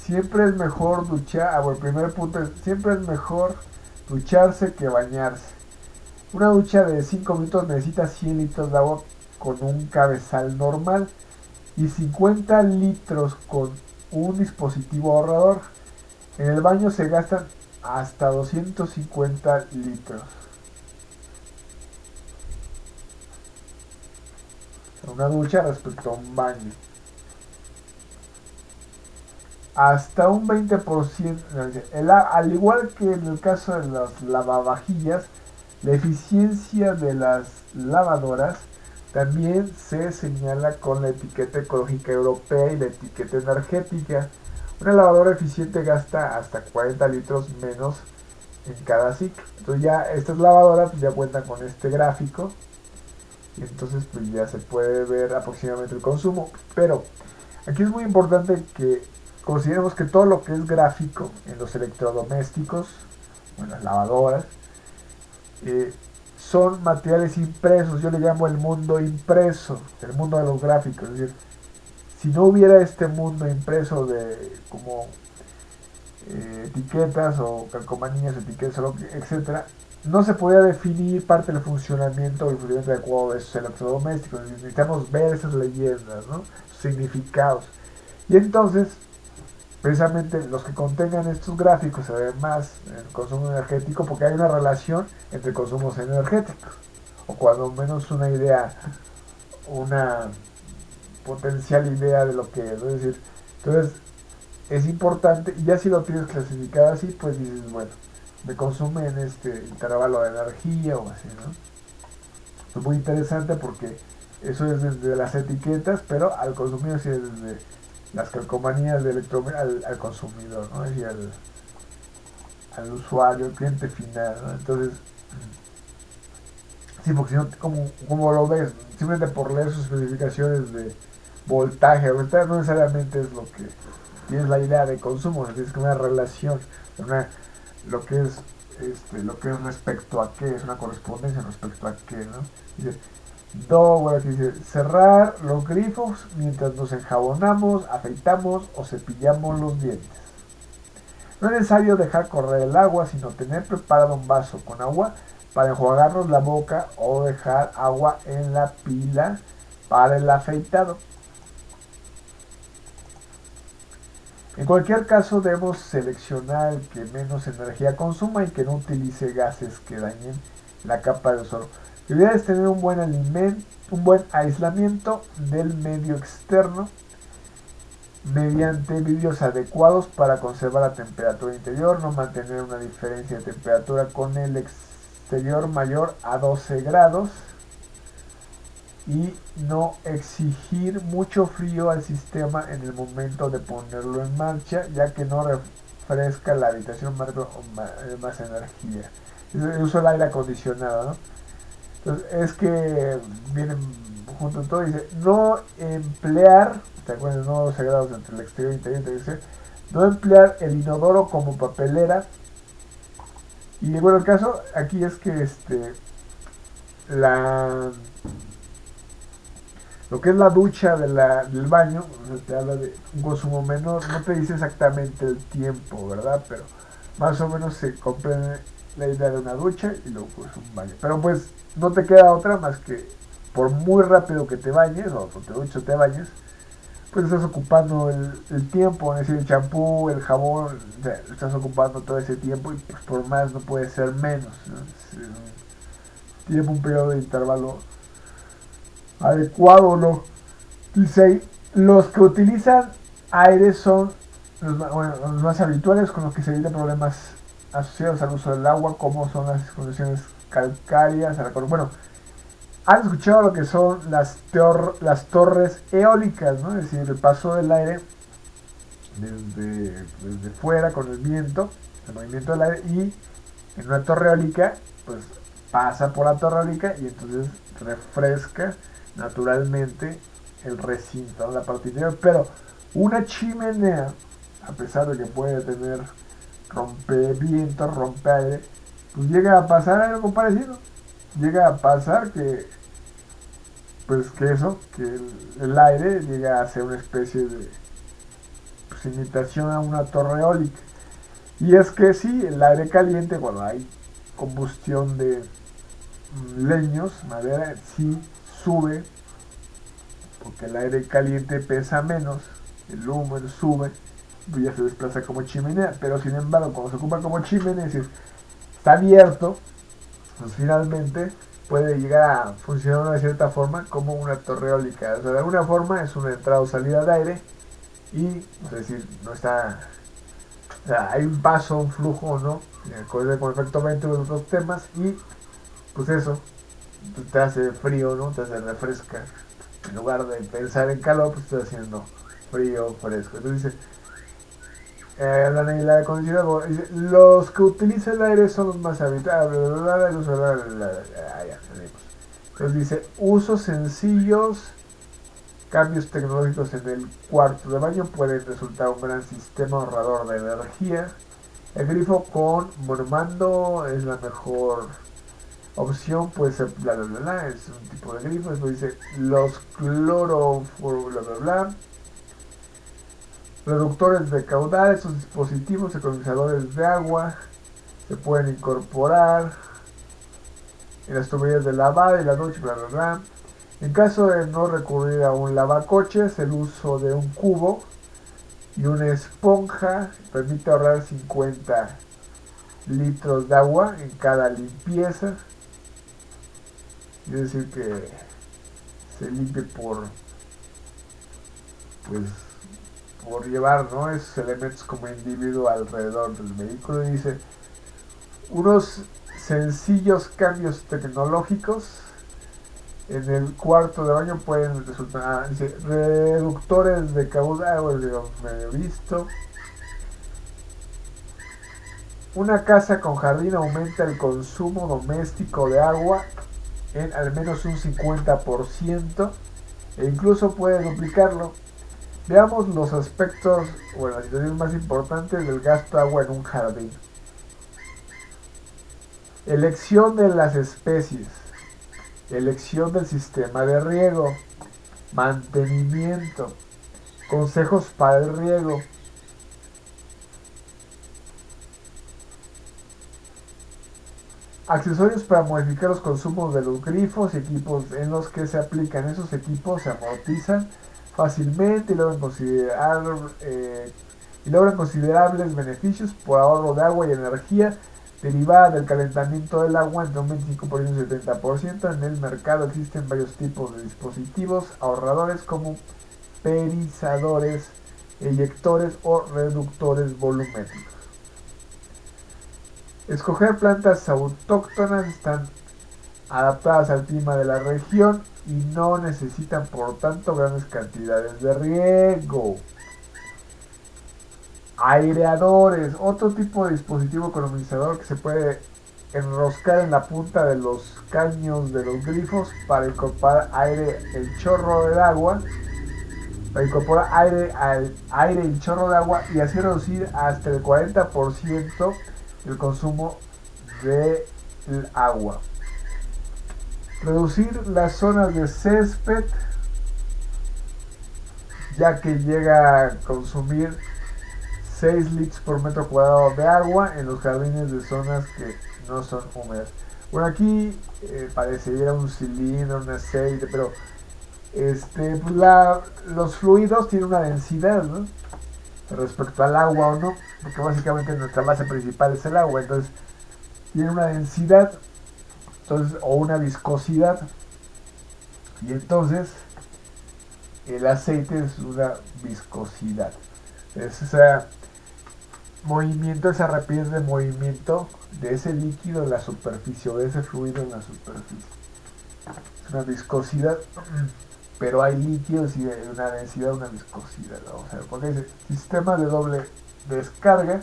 A: Siempre es mejor duchar, el primer punto es, siempre es mejor ducharse que bañarse. Una ducha de 5 minutos necesita 100 litros de agua con un cabezal normal y 50 litros con un dispositivo ahorrador. En el baño se gastan hasta 250 litros. Una ducha respecto a un baño. Hasta un 20%, al igual que en el caso de las lavavajillas, la eficiencia de las lavadoras también se señala con la etiqueta ecológica europea y la etiqueta energética. Una lavadora eficiente gasta hasta 40 litros menos en cada ciclo. Entonces ya estas lavadoras pues ya cuentan con este gráfico y entonces pues ya se puede ver aproximadamente el consumo. Pero aquí es muy importante que consideremos que todo lo que es gráfico en los electrodomésticos, en las lavadoras, son materiales impresos. Yo le llamo el mundo impreso, el mundo de los gráficos. Es decir, si no hubiera este mundo impreso de como etiquetas o calcomanías, etiquetas, etcétera, no se podía definir parte del funcionamiento o el funcionamiento adecuado de esos electrodomésticos. Necesitamos ver esas leyendas, ¿no? Significados. Y entonces, precisamente los que contengan estos gráficos se ven más en el consumo energético porque hay una relación entre consumos energéticos, o cuando menos una idea, una potencial idea de lo que es. Es decir, entonces es importante, y ya si lo tienes clasificado así, pues dices, bueno, me consume en este intervalo de energía o así, ¿no? Es muy interesante porque eso es desde las etiquetas, pero al consumidor sí es desde las calcomanías de al consumidor, ¿no? Es decir, al usuario, al cliente final, ¿no? Entonces, sí, porque si no, como lo ves, simplemente por leer sus especificaciones de voltaje, no necesariamente es lo que tienes la idea de consumo, es una relación, lo que es lo que es respecto a qué, es una correspondencia respecto a qué, ¿no? Dice, aquí dice, cerrar los grifos mientras nos enjabonamos, afeitamos o cepillamos los dientes. No es necesario dejar correr el agua, sino tener preparado un vaso con agua para enjuagarnos la boca o dejar agua en la pila para el afeitado. En cualquier caso, debemos seleccionar el que menos energía consuma y que no utilice gases que dañen la capa de ozono. La idea es tener un buen aislamiento del medio externo mediante vidrios adecuados para conservar la temperatura interior, no mantener una diferencia de temperatura con el exterior mayor a 12 grados y no exigir mucho frío al sistema en el momento de ponerlo en marcha, ya que no refresca la habitación más energía. El uso del aire acondicionado, ¿no? Entonces, es que vienen junto a todo, dice, no emplear, ¿te acuerdas? No 12 grados entre el exterior y el interior, dice, no emplear el inodoro como papelera. Y bueno, el caso aquí es que lo que es la ducha del baño, o sea, te habla de un consumo menor, no te dice exactamente el tiempo, ¿verdad? Pero más o menos se comprende la idea de una ducha y luego pues un baño. Pero pues no te queda otra más que por muy rápido que te bañes, o te duches o te bañes, pues estás ocupando el tiempo, es decir, el champú, el jabón, o sea, estás ocupando todo ese tiempo y pues por más no puede ser menos, ¿no? Tiene un periodo de intervalo adecuado, ¿no? Dice ahí, Los que utilizan aire son los más habituales, con los que se evitan problemas asociados al uso del agua, como son las condiciones calcáreas. Bueno, han escuchado lo que son las torres eólicas, ¿no? Es decir, el paso del aire desde fuera con el viento, el movimiento del aire, y en una torre eólica, pues pasa por la torre eólica y entonces refresca naturalmente el recinto, ¿no? La parte interior. Pero una chimenea, a pesar de que puede tener rompeviento, rompe aire, pues llega a pasar algo parecido. Llega a pasar que, pues que eso, que el aire llega a ser una especie de, pues, imitación a una torre eólica. Y es que sí, el aire caliente, cuando hay combustión de leños, madera, sí sube, porque el aire caliente pesa menos, el humo sube, pues ya se desplaza como chimenea. Pero sin embargo, cuando se ocupa como chimenea, es decir, está abierto, pues finalmente puede llegar a funcionar de cierta forma como una torre eólica. O sea, de alguna forma es una entrada o salida de aire y, es decir, no está... O sea, hay un paso, un flujo, ¿no? Con efecto vento de otros temas y, pues eso, te hace frío, ¿no? Te hace refresca. En lugar de pensar en calor, pues estás haciendo frío, fresco. Entonces dice, la aire acondicionado, dice, los que utilizan el aire son los más habitables. Entonces dice, usos sencillos, cambios tecnológicos en el cuarto de baño pueden resultar un gran sistema ahorrador de energía. El grifo con monomando es la mejor opción, puede ser bla bla bla bla, es un tipo de grifo. Después dice los cloro bla bla bla. Reductores de caudal, estos dispositivos economizadores de agua se pueden incorporar en las tuberías de lavado y la ducha, bla bla bla. En caso de no recurrir a un lavacoches, el uso de un cubo y una esponja permite ahorrar 50 litros de agua en cada limpieza. Es decir, que se limpie pues por llevar, ¿no?, esos elementos como individuo alrededor del vehículo. Y dice, unos sencillos cambios tecnológicos en el cuarto de baño pueden resultar, dice, reductores de caudal, me he visto. Una casa con jardín aumenta el consumo doméstico de agua en al menos un 50% e incluso puede duplicarlo. Veamos los aspectos o las situaciones más importantes del gasto de agua en un jardín. Elección de las especies, elección del sistema de riego, mantenimiento, consejos para el riego, accesorios para modificar los consumos de los grifos y equipos en los que se aplican. Esos equipos se amortizan fácilmente y logran considerables beneficios por ahorro de agua y energía derivada del calentamiento del agua entre un 25% y un 70%. En el mercado existen varios tipos de dispositivos ahorradores como perizadores, eyectores o reductores volumétricos. Escoger plantas autóctonas, están adaptadas al clima de la región y no necesitan por tanto grandes cantidades de riego. Aireadores, otro tipo de dispositivo economizador que se puede enroscar en la punta de los caños de los grifos para incorporar el chorro de agua, para incorporar aire y chorro de agua y así reducir hasta el 40% el consumo del agua. Reducir las zonas de césped, ya que llega a consumir 6 litros por metro cuadrado de agua en los jardines de zonas que no son húmedas. Bueno, aquí parecería un cilindro, un aceite, pero pues los fluidos tienen una densidad, ¿no?, respecto al agua o no, porque básicamente nuestra base principal es el agua, entonces tiene una densidad, entonces, o una viscosidad, y entonces el aceite es una viscosidad. Es ese movimiento, esa rapidez de movimiento de ese líquido en la superficie o de ese fluido en la superficie. Es una viscosidad, pero hay líquidos y hay una densidad, una viscosidad. Vamos a ver, porque dice sistema de doble descarga.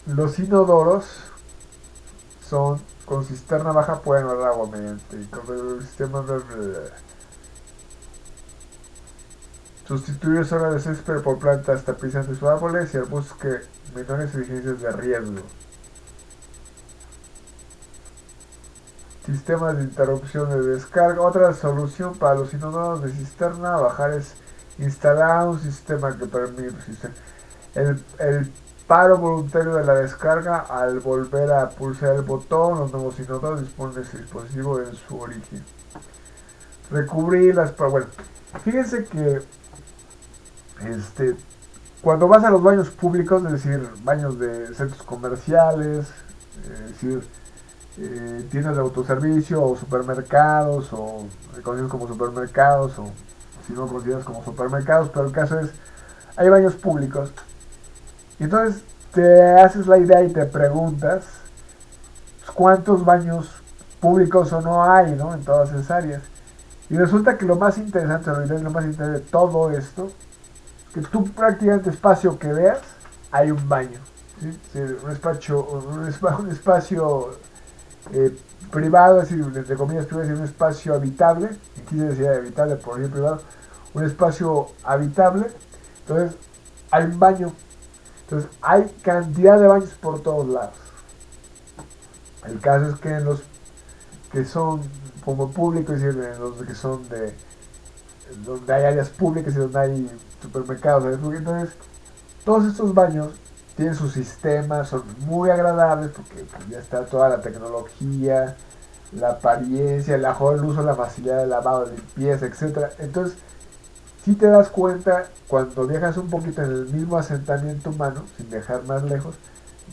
A: Los inodoros son con cisterna baja, pueden ahorrar agua mediante con el sistema de sustituir zonas de césped por plantas tapizantes o árboles y arbustos que menores exigencias de riesgo. Sistemas de interrupción de descarga. Otra solución para los inodoros de cisterna bajar es instalar un sistema que permite el paro voluntario de la descarga. Al volver a pulsar el botón, los nuevos inodoros disponen de ese dispositivo en su origen. Recubrir las... Bueno, fíjense que cuando vas a los baños públicos, es decir, baños de centros comerciales, es decir, tiendas de autoservicio o supermercados o conocidos como supermercados o si no conocidos como supermercados, pero el caso es, hay baños públicos y entonces te haces la idea y te preguntas cuántos baños públicos o no hay, ¿no? En todas esas áreas. Y resulta que lo más interesante, lo más interesante de todo esto, que tú prácticamente espacio que veas, hay un baño, ¿sí? Sí, un espacio privado, es decir, entre comillas privado, es un espacio habitable, aquí se decía habitable por el privado, un espacio habitable, entonces hay un baño, entonces hay cantidad de baños por todos lados. El caso es que en los que son como públicos, es decir, en los que son de donde hay áreas públicas y donde hay supermercados, entonces todos estos baños tienen sus sistemas, son muy agradables porque pues, ya está toda la tecnología, la apariencia, el uso, la facilidad de lavado, de limpieza, etc. Entonces, si te das cuenta cuando viajas un poquito en el mismo asentamiento humano, sin dejar más lejos,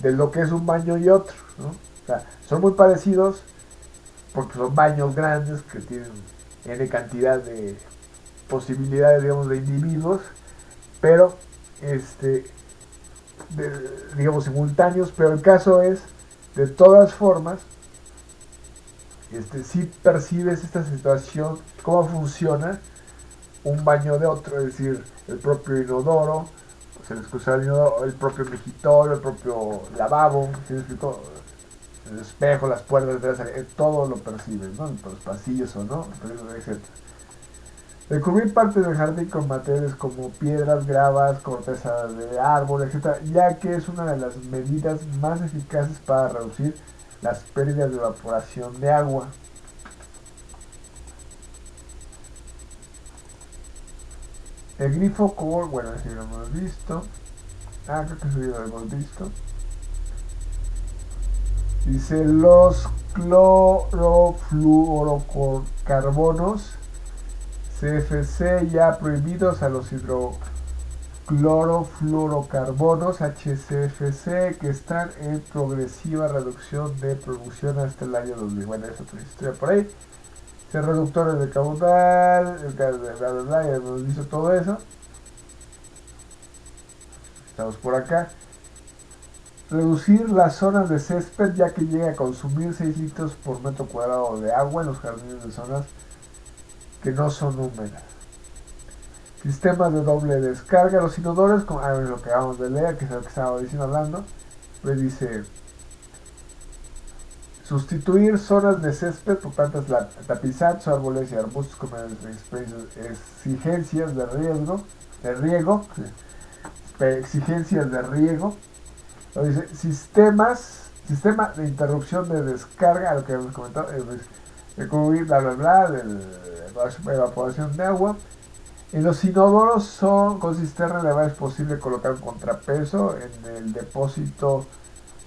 A: de lo que es un baño y otro, ¿no? O sea, son muy parecidos porque son baños grandes que tienen N cantidad de posibilidades, digamos, de individuos, pero digamos simultáneos, pero el caso es, de todas formas, si percibes esta situación, cómo funciona un baño de otro, es decir, el propio inodoro, el propio mejitorio, el propio lavabo, ¿sí me explico? El espejo, las puertas, todo lo percibes, ¿no? Los pasillos o no, etc. Recubrir partes del jardín con materiales como piedras, gravas, corteza de árbol, etc., ya que es una de las medidas más eficaces para reducir las pérdidas de evaporación de agua. El grifo core, bueno, así lo hemos visto. Creo que eso ya lo hemos visto. Dice, los clorofluorocarbonos CFC ya prohibidos a los hidroclorofluorocarbonos HCFC que están en progresiva reducción de producción hasta el año 2000. Bueno, eso otra historia por ahí. Reductores de caudal, bla, bla, bla, ya hemos visto todo eso. Estamos por acá. Reducir las zonas de césped ya que llega a consumir 6 litros por metro cuadrado de agua en los jardines de zonas que no son húmedas. Sistemas de doble descarga. Los inodores, como lo que acabamos de leer, que es lo que estaba diciendo hablando, pues dice sustituir zonas de césped por plantas tapizantes, árboles y arbustos con exigencias de riego, exigencias de riego. Dice sistema de interrupción de descarga, lo que hemos comentado, recubrir bla bla bla de evaporación de agua. En los inodoros con cisterna elevada es posible colocar un contrapeso en el depósito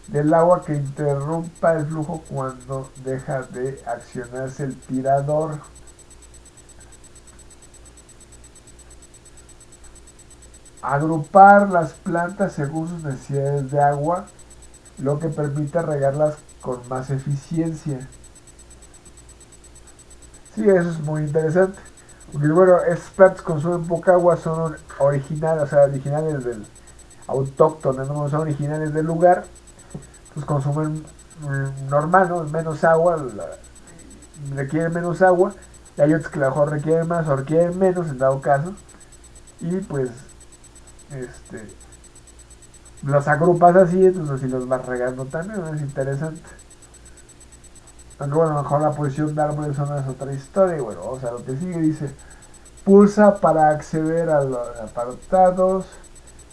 A: del agua que interrumpa el flujo cuando deja de accionarse el tirador. Agrupar las plantas según sus necesidades de agua, lo que permite regarlas con más eficiencia. Sí, eso es muy interesante. Porque bueno, estos platos consumen poca agua, son originales, o sea, originales del autóctonos, no son originales del lugar, pues consumen normal, ¿no? Menos agua, requieren menos agua, y hay otros que a lo mejor requieren más o requieren menos en dado caso, y pues este los agrupas así, entonces así los vas regando también, ¿no? Es interesante. Aunque bueno, a lo mejor la posición de árboles son es otra historia, y bueno, vamos a lo que sigue, dice, pulsa para acceder a los apartados,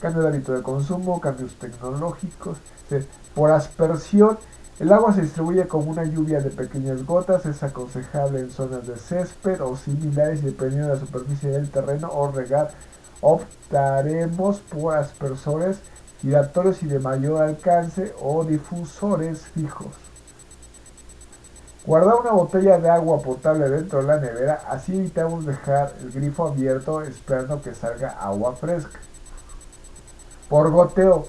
A: cambio de hábito de consumo, cambios tecnológicos, dice, por aspersión, el agua se distribuye como una lluvia de pequeñas gotas, es aconsejable en zonas de césped o similares y dependiendo de la superficie del terreno o regar. Optaremos por aspersores giratorios y de mayor alcance o difusores fijos. Guardar una botella de agua potable dentro de la nevera, así evitamos dejar el grifo abierto esperando que salga agua fresca. Por goteo,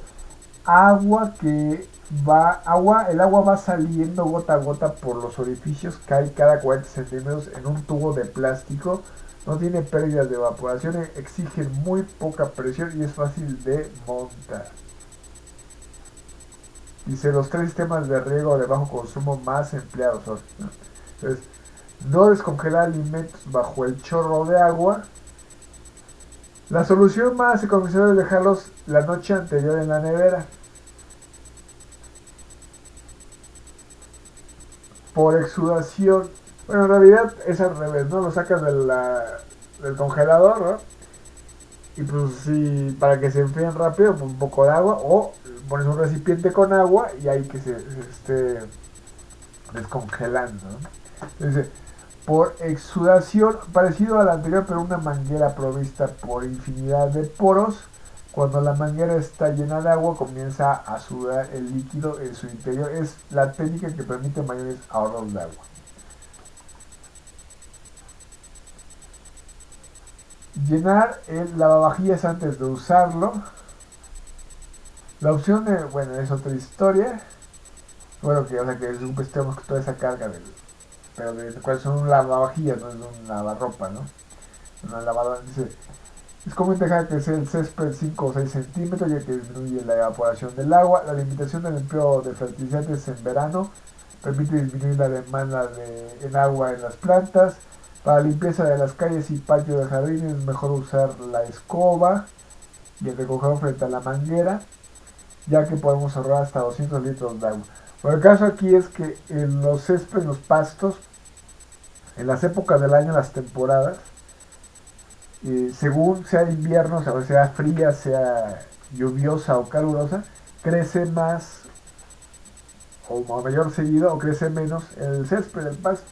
A: el agua va saliendo gota a gota por los orificios que hay cada 40 centímetros en un tubo de plástico. No tiene pérdidas de evaporación, exige muy poca presión y es fácil de montar. Dice los tres sistemas de riego de bajo consumo más empleados son, ¿no? Entonces, no descongelar alimentos bajo el chorro de agua. La solución más económica es dejarlos la noche anterior en la nevera. Por exudación. Bueno, en realidad es al revés, ¿no? Lo sacas del congelador, ¿no? Y pues sí, para que se enfríen rápido, pues un poco de agua. O pones un recipiente con agua y ahí que se esté descongelando, ¿no? Entonces, por exudación, parecido a la anterior, pero una manguera provista por infinidad de poros. Cuando la manguera está llena de agua, comienza a sudar el líquido en su interior. Es la técnica que permite mayores ahorros de agua. Llenar el lavavajillas antes de usarlo. La opción de, bueno, es otra historia. Bueno, que, o sea, que tenemos toda esa carga del, pero de cuál son un lavavajillas, no es un lavarropa, ¿no? Una lavadora, dice, es común dejar crecer el césped 5 o 6 centímetros ya que disminuye la evaporación del agua. La limitación del empleo de fertilizantes en verano permite disminuir la demanda en agua en las plantas. Para la limpieza de las calles y patios de jardines es mejor usar la escoba y el recogedor frente a la manguera, ya que podemos ahorrar hasta 200 litros de agua. Bueno, el caso aquí es que en los céspedes, los pastos, en las épocas del año, las temporadas, según sea invierno, o sea fría, sea lluviosa o calurosa, crece más o mayor seguido o crece menos el césped, el pasto.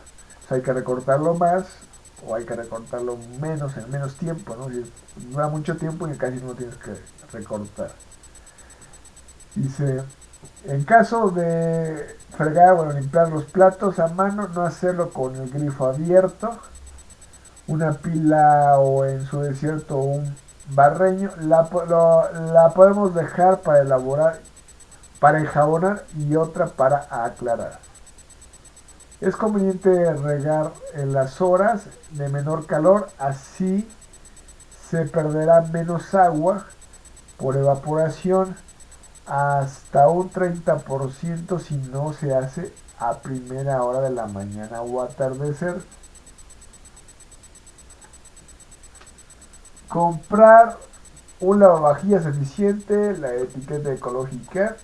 A: O sea, hay que recortarlo más o hay que recortarlo menos en menos tiempo, ¿no? Y dura mucho tiempo y casi no tienes que recortar. Dice, en caso de fregar o limpiar los platos a mano, no hacerlo con el grifo abierto. Una pila o en su desierto un barreño, la podemos dejar para elaborar, para enjabonar y otra para aclarar. Es conveniente regar en las horas de menor calor, así se perderá menos agua por evaporación, hasta un 30% si no se hace a primera hora de la mañana o atardecer. Comprar un lavavajillas eficiente, la etiqueta ecológica.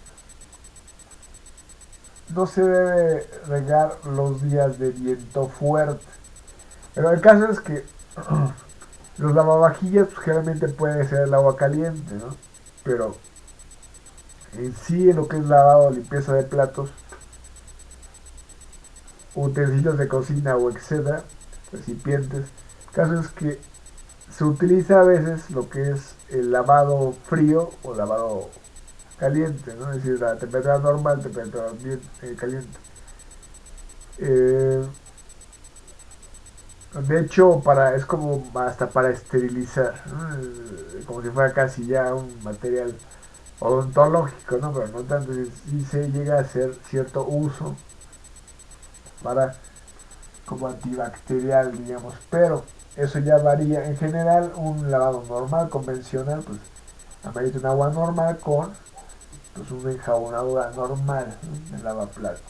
A: No se debe regar los días de viento fuerte. Pero el caso es que los lavavajillas pues, generalmente puede ser el agua caliente, ¿no? Pero en sí en lo que es lavado, limpieza de platos, utensilios de cocina o etcétera, recipientes. El caso es que se utiliza a veces lo que es el lavado frío o lavado caliente, ¿no? Es decir, la temperatura normal, temperatura caliente. Eh, de hecho, es como hasta para esterilizar, ¿no? Como si fuera casi ya un material odontológico, ¿no? Pero no tanto, si se llega a hacer cierto uso para como antibacterial, digamos, pero eso ya varía. En general, un lavado normal, convencional, pues amerita un agua normal con pues una enjabonadora normal, ¿no? De lavaplatos.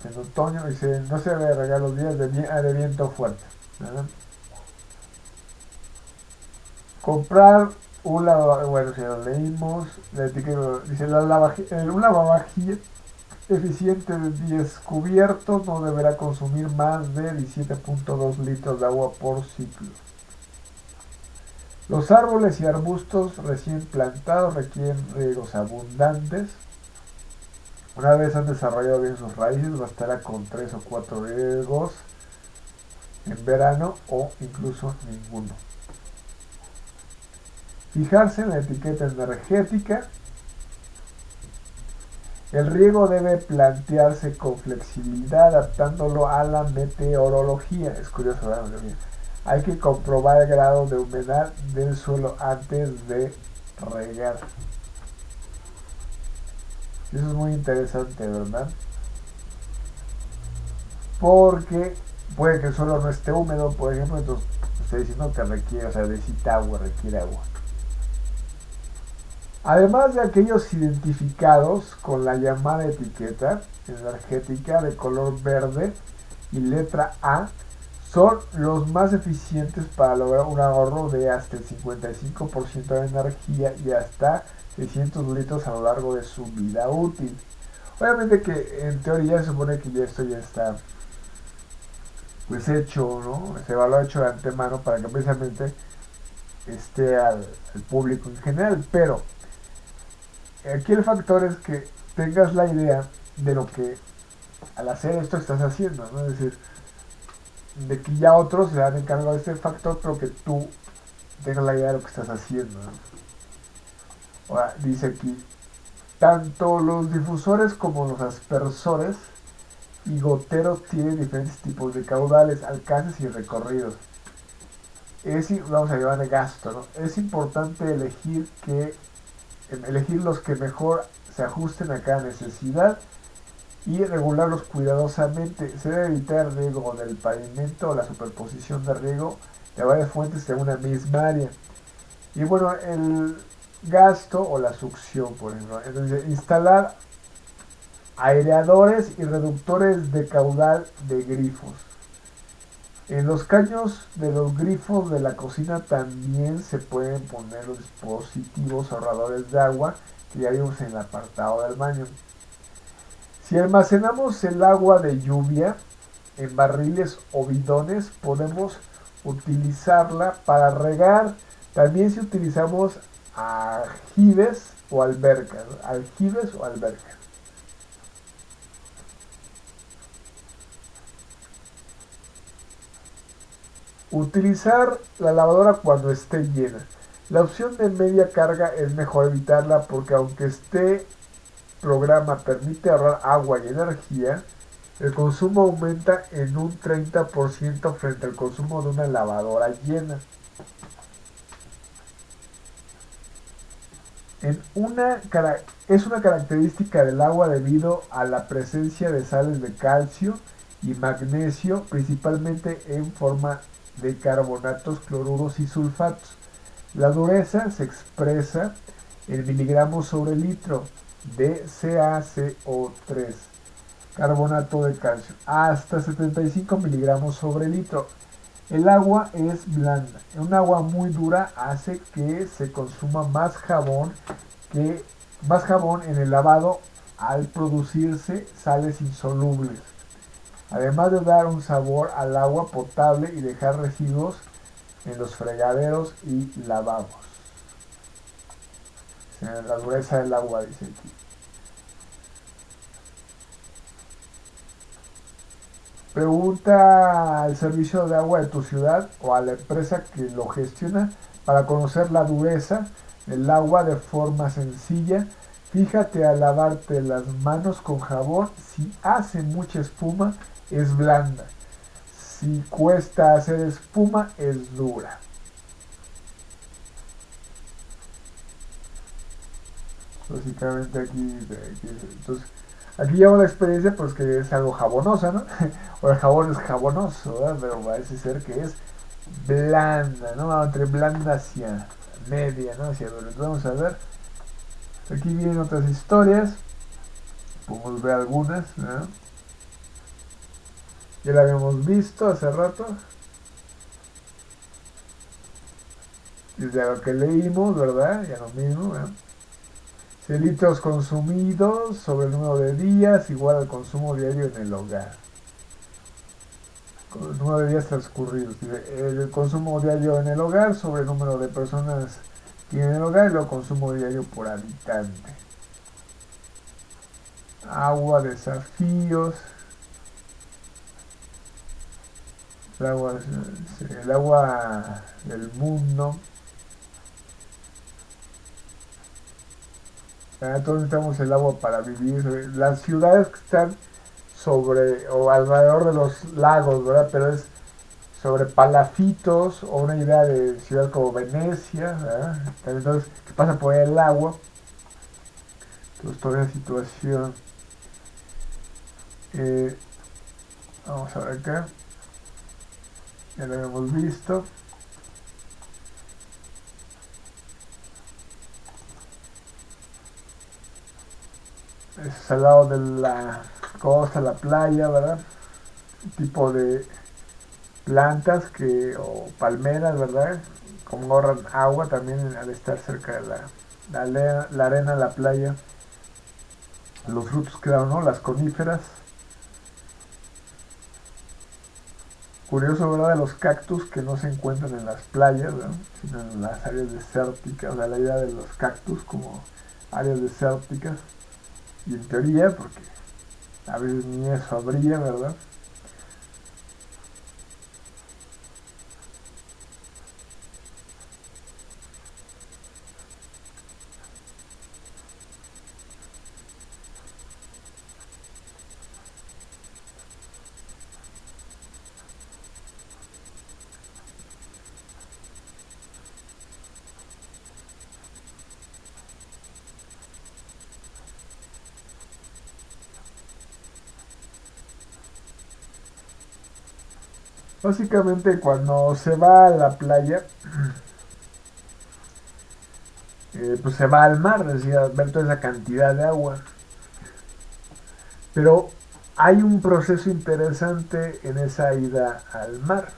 A: En otoño dice, no se debe regar los días de viento fuerte, ¿verdad? Comprar un lavavajillas, bueno, si lo leímos, la etiqueta dice, un lavavajillas eficiente de 10 cubiertos no deberá consumir más de 17.2 litros de agua por ciclo. Los árboles y arbustos recién plantados requieren riegos abundantes. Una vez han desarrollado bien sus raíces, bastará con 3 o 4 riegos en verano o incluso ninguno. Fijarse en la etiqueta energética. El riego debe plantearse con flexibilidad, adaptándolo a la meteorología. Es curioso, ¿verdad? Hay que comprobar el grado de humedad del suelo antes de regar. Eso es muy interesante, ¿verdad? Porque puede que el suelo no esté húmedo, por ejemplo, entonces estoy diciendo que requiere, o sea, necesita agua, requiere agua. Además de aquellos identificados con la llamada etiqueta energética de color verde y letra A, son los más eficientes para lograr un ahorro de hasta el 55% de energía y hasta 600 litros a lo largo de su vida útil. Obviamente que en teoría se supone que ya esto ya está pues hecho, ¿no? Se evalúa hecho de antemano para que precisamente esté al público en general, pero aquí el factor es que tengas la idea de lo que al hacer esto estás haciendo, ¿no? Es decir, de que ya otros se han encargado de este factor, pero que tú tengas la idea de lo que estás haciendo, ¿no? Ahora, dice aquí, tanto los difusores como los aspersores y goteros tienen diferentes tipos de caudales, alcances y recorridos. Vamos a llevar de gasto, ¿no? Es importante elegir los que mejor se ajusten a cada necesidad y regularlos cuidadosamente. Se debe evitar el riego del pavimento o la superposición de riego de varias fuentes en una misma área. Y bueno, el gasto o la succión, por ejemplo. Entonces, instalar aireadores y reductores de caudal de grifos. En los caños de los grifos de la cocina también se pueden poner los dispositivos ahorradores de agua que ya vimos en el apartado del baño. Si almacenamos el agua de lluvia en barriles o bidones, podemos utilizarla para regar. También si utilizamos aljibes o albercas, aljibes o albercas. Utilizar la lavadora cuando esté llena. La opción de media carga es mejor evitarla porque aunque este programa permite ahorrar agua y energía, el consumo aumenta en un 30% frente al consumo de una lavadora llena. Es una característica del agua debido a la presencia de sales de calcio y magnesio, principalmente en forma de carbonatos, cloruros y sulfatos. La dureza se expresa en miligramos sobre litro de CaCO3, carbonato de calcio, hasta 75 miligramos sobre litro. El agua es blanda. Un agua muy dura hace que se consuma más jabón en el lavado al producirse sales insolubles. Además de dar un sabor al agua potable y dejar residuos en los fregaderos y lavabos. La dureza del agua, dice aquí. Pregunta al servicio de agua de tu ciudad o a la empresa que lo gestiona para conocer la dureza del agua de forma sencilla. Fíjate al lavarte las manos con jabón, si hace mucha espuma es blanda, si cuesta hacer espuma es dura. Básicamente aquí entonces Aquí lleva una experiencia pues que es algo jabonosa, ¿no? O el jabón es jabonoso, ¿verdad? Pero parece ser que es blanda, ¿no? Entre blanda hacia media, ¿no? Hacia dura. Vamos a ver. Aquí vienen otras historias. Podemos ver algunas, ¿no? Ya la habíamos visto hace rato. Desde lo que leímos, ¿verdad? Ya lo mismo, ¿verdad? Litros consumidos sobre el número de días igual al consumo diario en el hogar. Con el número de días transcurridos. El consumo diario en el hogar sobre el número de personas que tienen en el hogar y el consumo diario por habitante. Agua, desafíos. El agua del mundo. Todos necesitamos el agua para vivir. Las ciudades que están sobre o alrededor de los lagos, ¿verdad? Pero es sobre palafitos o una idea de ciudad como Venecia, ¿verdad? Entonces, que pasa por ahí el agua. Entonces, toda esa situación. Eh, Vamos a ver acá. Ya lo hemos visto. Es al lado de la costa, la playa, ¿verdad? Un tipo de plantas o palmeras, ¿verdad? Como ahorran agua también al estar cerca de la arena, la playa. Los frutos que dan, ¿no? Las coníferas. Curioso, ¿verdad? De los cactus que no se encuentran en las playas, ¿no? Sino en las áreas desérticas. O sea, la idea de los cactus como áreas desérticas. Y en teoría, porque a veces ni eso habría, ¿verdad? Básicamente cuando se va a la playa, pues se va al mar, es decir, a ver toda esa cantidad de agua. Pero hay un proceso interesante en esa ida al mar.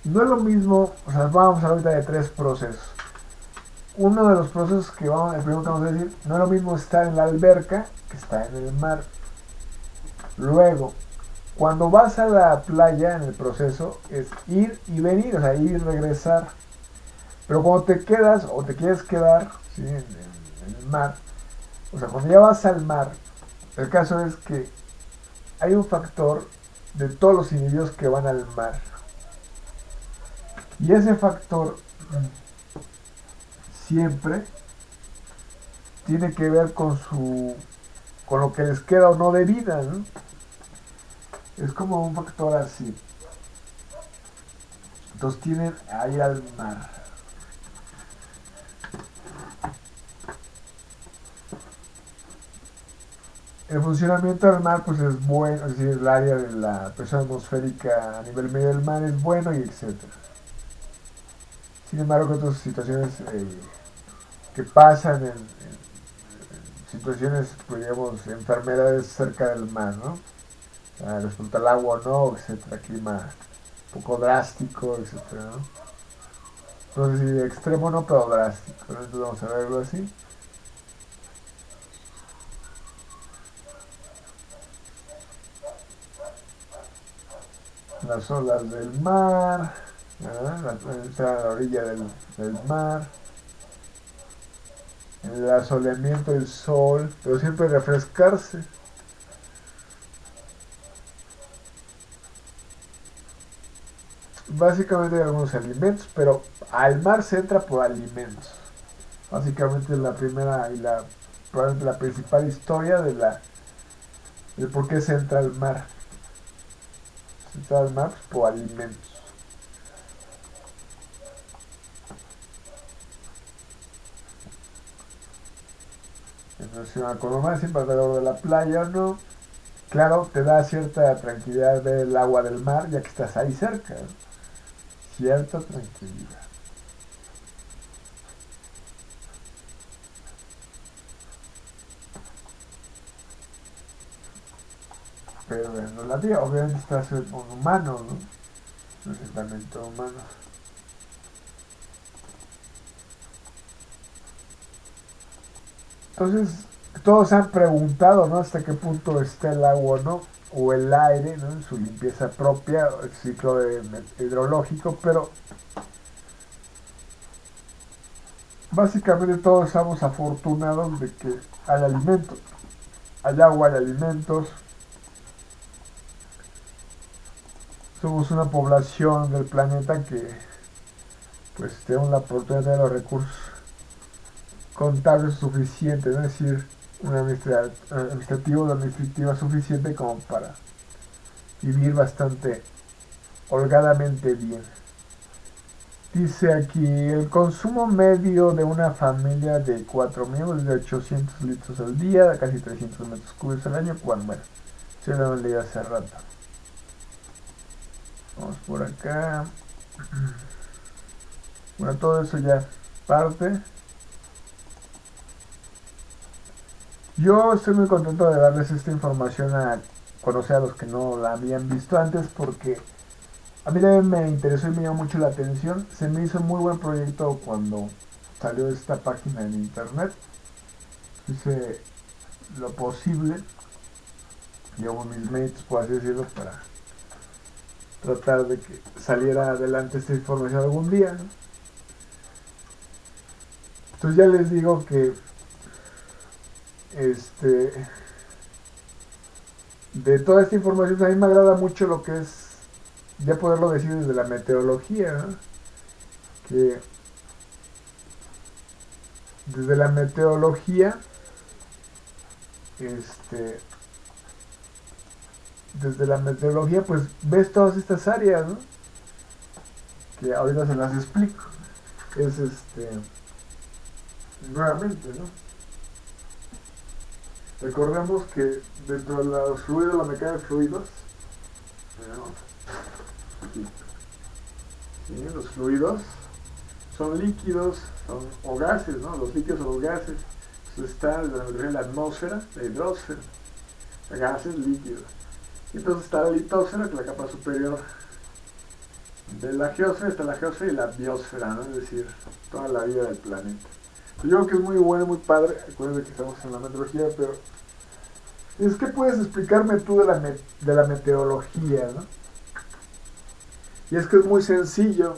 A: No es lo mismo, o sea, vamos a hablar ahorita de tres procesos. Uno de los procesos el primero que vamos a decir, no es lo mismo estar en la alberca que estar en el mar. Luego, cuando vas a la playa en el proceso es ir y venir, o sea, ir y regresar. Pero cuando te quedas o te quieres quedar, ¿sí? En el mar, o sea, cuando ya vas al mar, el caso es que hay un factor de todos los individuos que van al mar. Y ese factor siempre tiene que ver con lo que les queda o no de vida, ¿no? Es como un factor así. Entonces tienen a ir al mar. El funcionamiento del mar pues es bueno, es decir, el área de la presión atmosférica a nivel medio del mar es bueno y etcétera. Sin embargo, otras situaciones que pasan en situaciones, pues, digamos, enfermedades cerca del mar, ¿no? Respecto al agua o no, etcétera, clima un poco drástico, etcétera, ¿no? No sé si extremo no, pero drástico, ¿no? Entonces vamos a verlo así. Las olas del mar, está a la orilla del mar, el asoleamiento del sol, pero siempre refrescarse. Básicamente hay algunos alimentos, pero al mar se entra por alimentos. Básicamente la primera y probablemente la principal historia de por qué se entra al mar. Se entra al mar pues, por alimentos. Entonces, cuando más siempre alrededor de la playa, ¿no? Claro, te da cierta tranquilidad ver el agua del mar, ya que estás ahí cerca, ¿no? Cierta tranquilidad. Pero en relativo, obviamente estás un humano, ¿no? Un asentamiento humano. Entonces, todos se han preguntado, ¿no? Hasta qué punto está el agua, ¿no? O el aire, ¿no? En su limpieza propia, el ciclo hidrológico, pero básicamente todos estamos afortunados de que hay alimentos. Hay agua, hay alimentos. Somos una población del planeta que, pues, tenemos la oportunidad de los recursos contables suficientes, ¿no? Es decir, un administrativa suficiente como para vivir bastante holgadamente bien. Dice aquí, el consumo medio de una familia de 4 miembros es de 800 litros al día, casi 300 metros cúbicos al año. Bueno, se lo leí hace rato. Vamos por acá. Bueno, todo eso ya parte. Yo estoy muy contento de darles esta información a conocer a los que no la habían visto antes, porque a mí también me interesó y me llamó mucho la atención. Se me hizo un muy buen proyecto cuando salió esta página en internet. Hice lo posible, llevo mis méritos, por así decirlo, para tratar de que saliera adelante esta información algún día, ¿no? Entonces ya les digo que de toda esta información a mí me agrada mucho lo que es ya poderlo decir desde la meteorología, ¿no? Que desde la meteorología, este, desde la meteorología, pues ves todas estas áreas, ¿no? Que ahorita se las explico. Es nuevamente, ¿no? Recordemos que dentro de los fluidos, la mecánica de fluidos, ¿sí? Los fluidos son líquidos, o gases, ¿no? Los líquidos o los gases. Entonces está la atmósfera, la hidrosfera, gases líquidos. Y entonces está la litosfera, que es la capa superior de la geosfera, está la geosfera y la biosfera, ¿no? Es decir, toda la vida del planeta. Yo creo que es muy bueno, muy padre. Acuérdense que estamos en la meteorología, pero es que puedes explicarme tú de la meteorología, ¿no? Y es que es muy sencillo.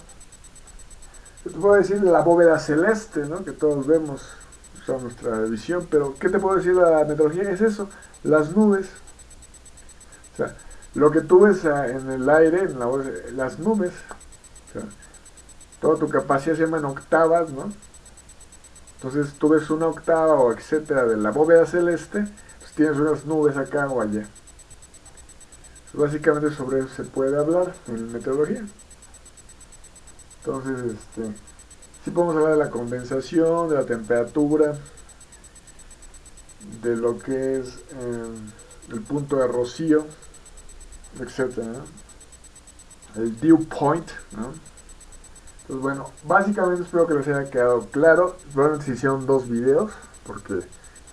A: Yo te puedo decir de la bóveda celeste, ¿no? Que todos vemos, usamos nuestra visión, pero ¿qué te puedo decir de la meteorología? Es eso, las nubes. O sea, lo que tú ves en el aire, las nubes, o sea, toda tu capacidad se llama en octavas, ¿no? Entonces tú ves una octava o etcétera de la bóveda celeste, pues tienes unas nubes acá o allá. Básicamente sobre eso se puede hablar en meteorología. Entonces, sí podemos hablar de la condensación, de la temperatura, de lo que es el punto de rocío, etcétera, ¿no? El dew point, ¿no? Entonces, bueno, básicamente espero que les haya quedado claro. Probablemente se hicieron 2 videos, porque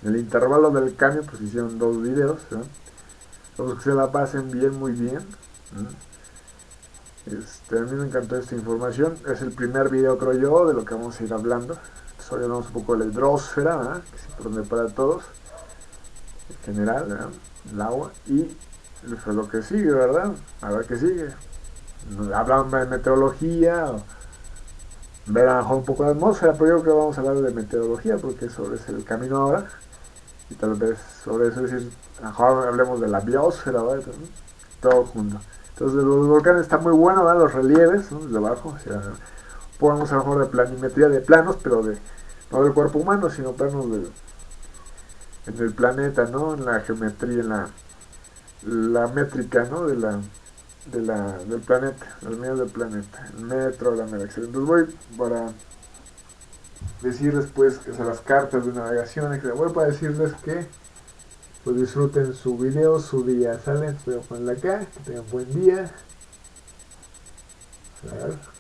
A: en el intervalo del cambio pues hicieron 2 videos, ¿no? Los que se la pasen bien, muy bien, ¿no? A mí me encantó esta información. Es el primer video, creo yo, de lo que vamos a ir hablando. Hoy hablamos un poco de la hidrosfera, ¿verdad? Que es importante para todos, en general, ¿verdad? El agua. Y lo que sigue, ¿verdad? A ver qué sigue. Hablamos de meteorología, ver a lo mejor un poco de atmósfera, pero yo creo que vamos a hablar de meteorología, porque sobre es el camino ahora. Y tal vez sobre eso decir, a lo mejor hablemos de la biosfera, ¿verdad? Todo junto. Entonces los volcanes están muy buenos, ¿verdad? Los relieves, ¿no? Desde abajo, o sea, podemos a lo mejor de planimetría de planos, pero no del cuerpo humano, sino planos en el planeta, ¿no? En la geometría, en la métrica, ¿no? Del planeta, las medidas del planeta, el metro, la mera, etc. Entonces voy para decirles pues, o sea, las cartas de navegación, etc. Voy para decirles que pues disfruten su video, su día, ¿sale? Voy a ponerla acá, que tengan buen día. A ver.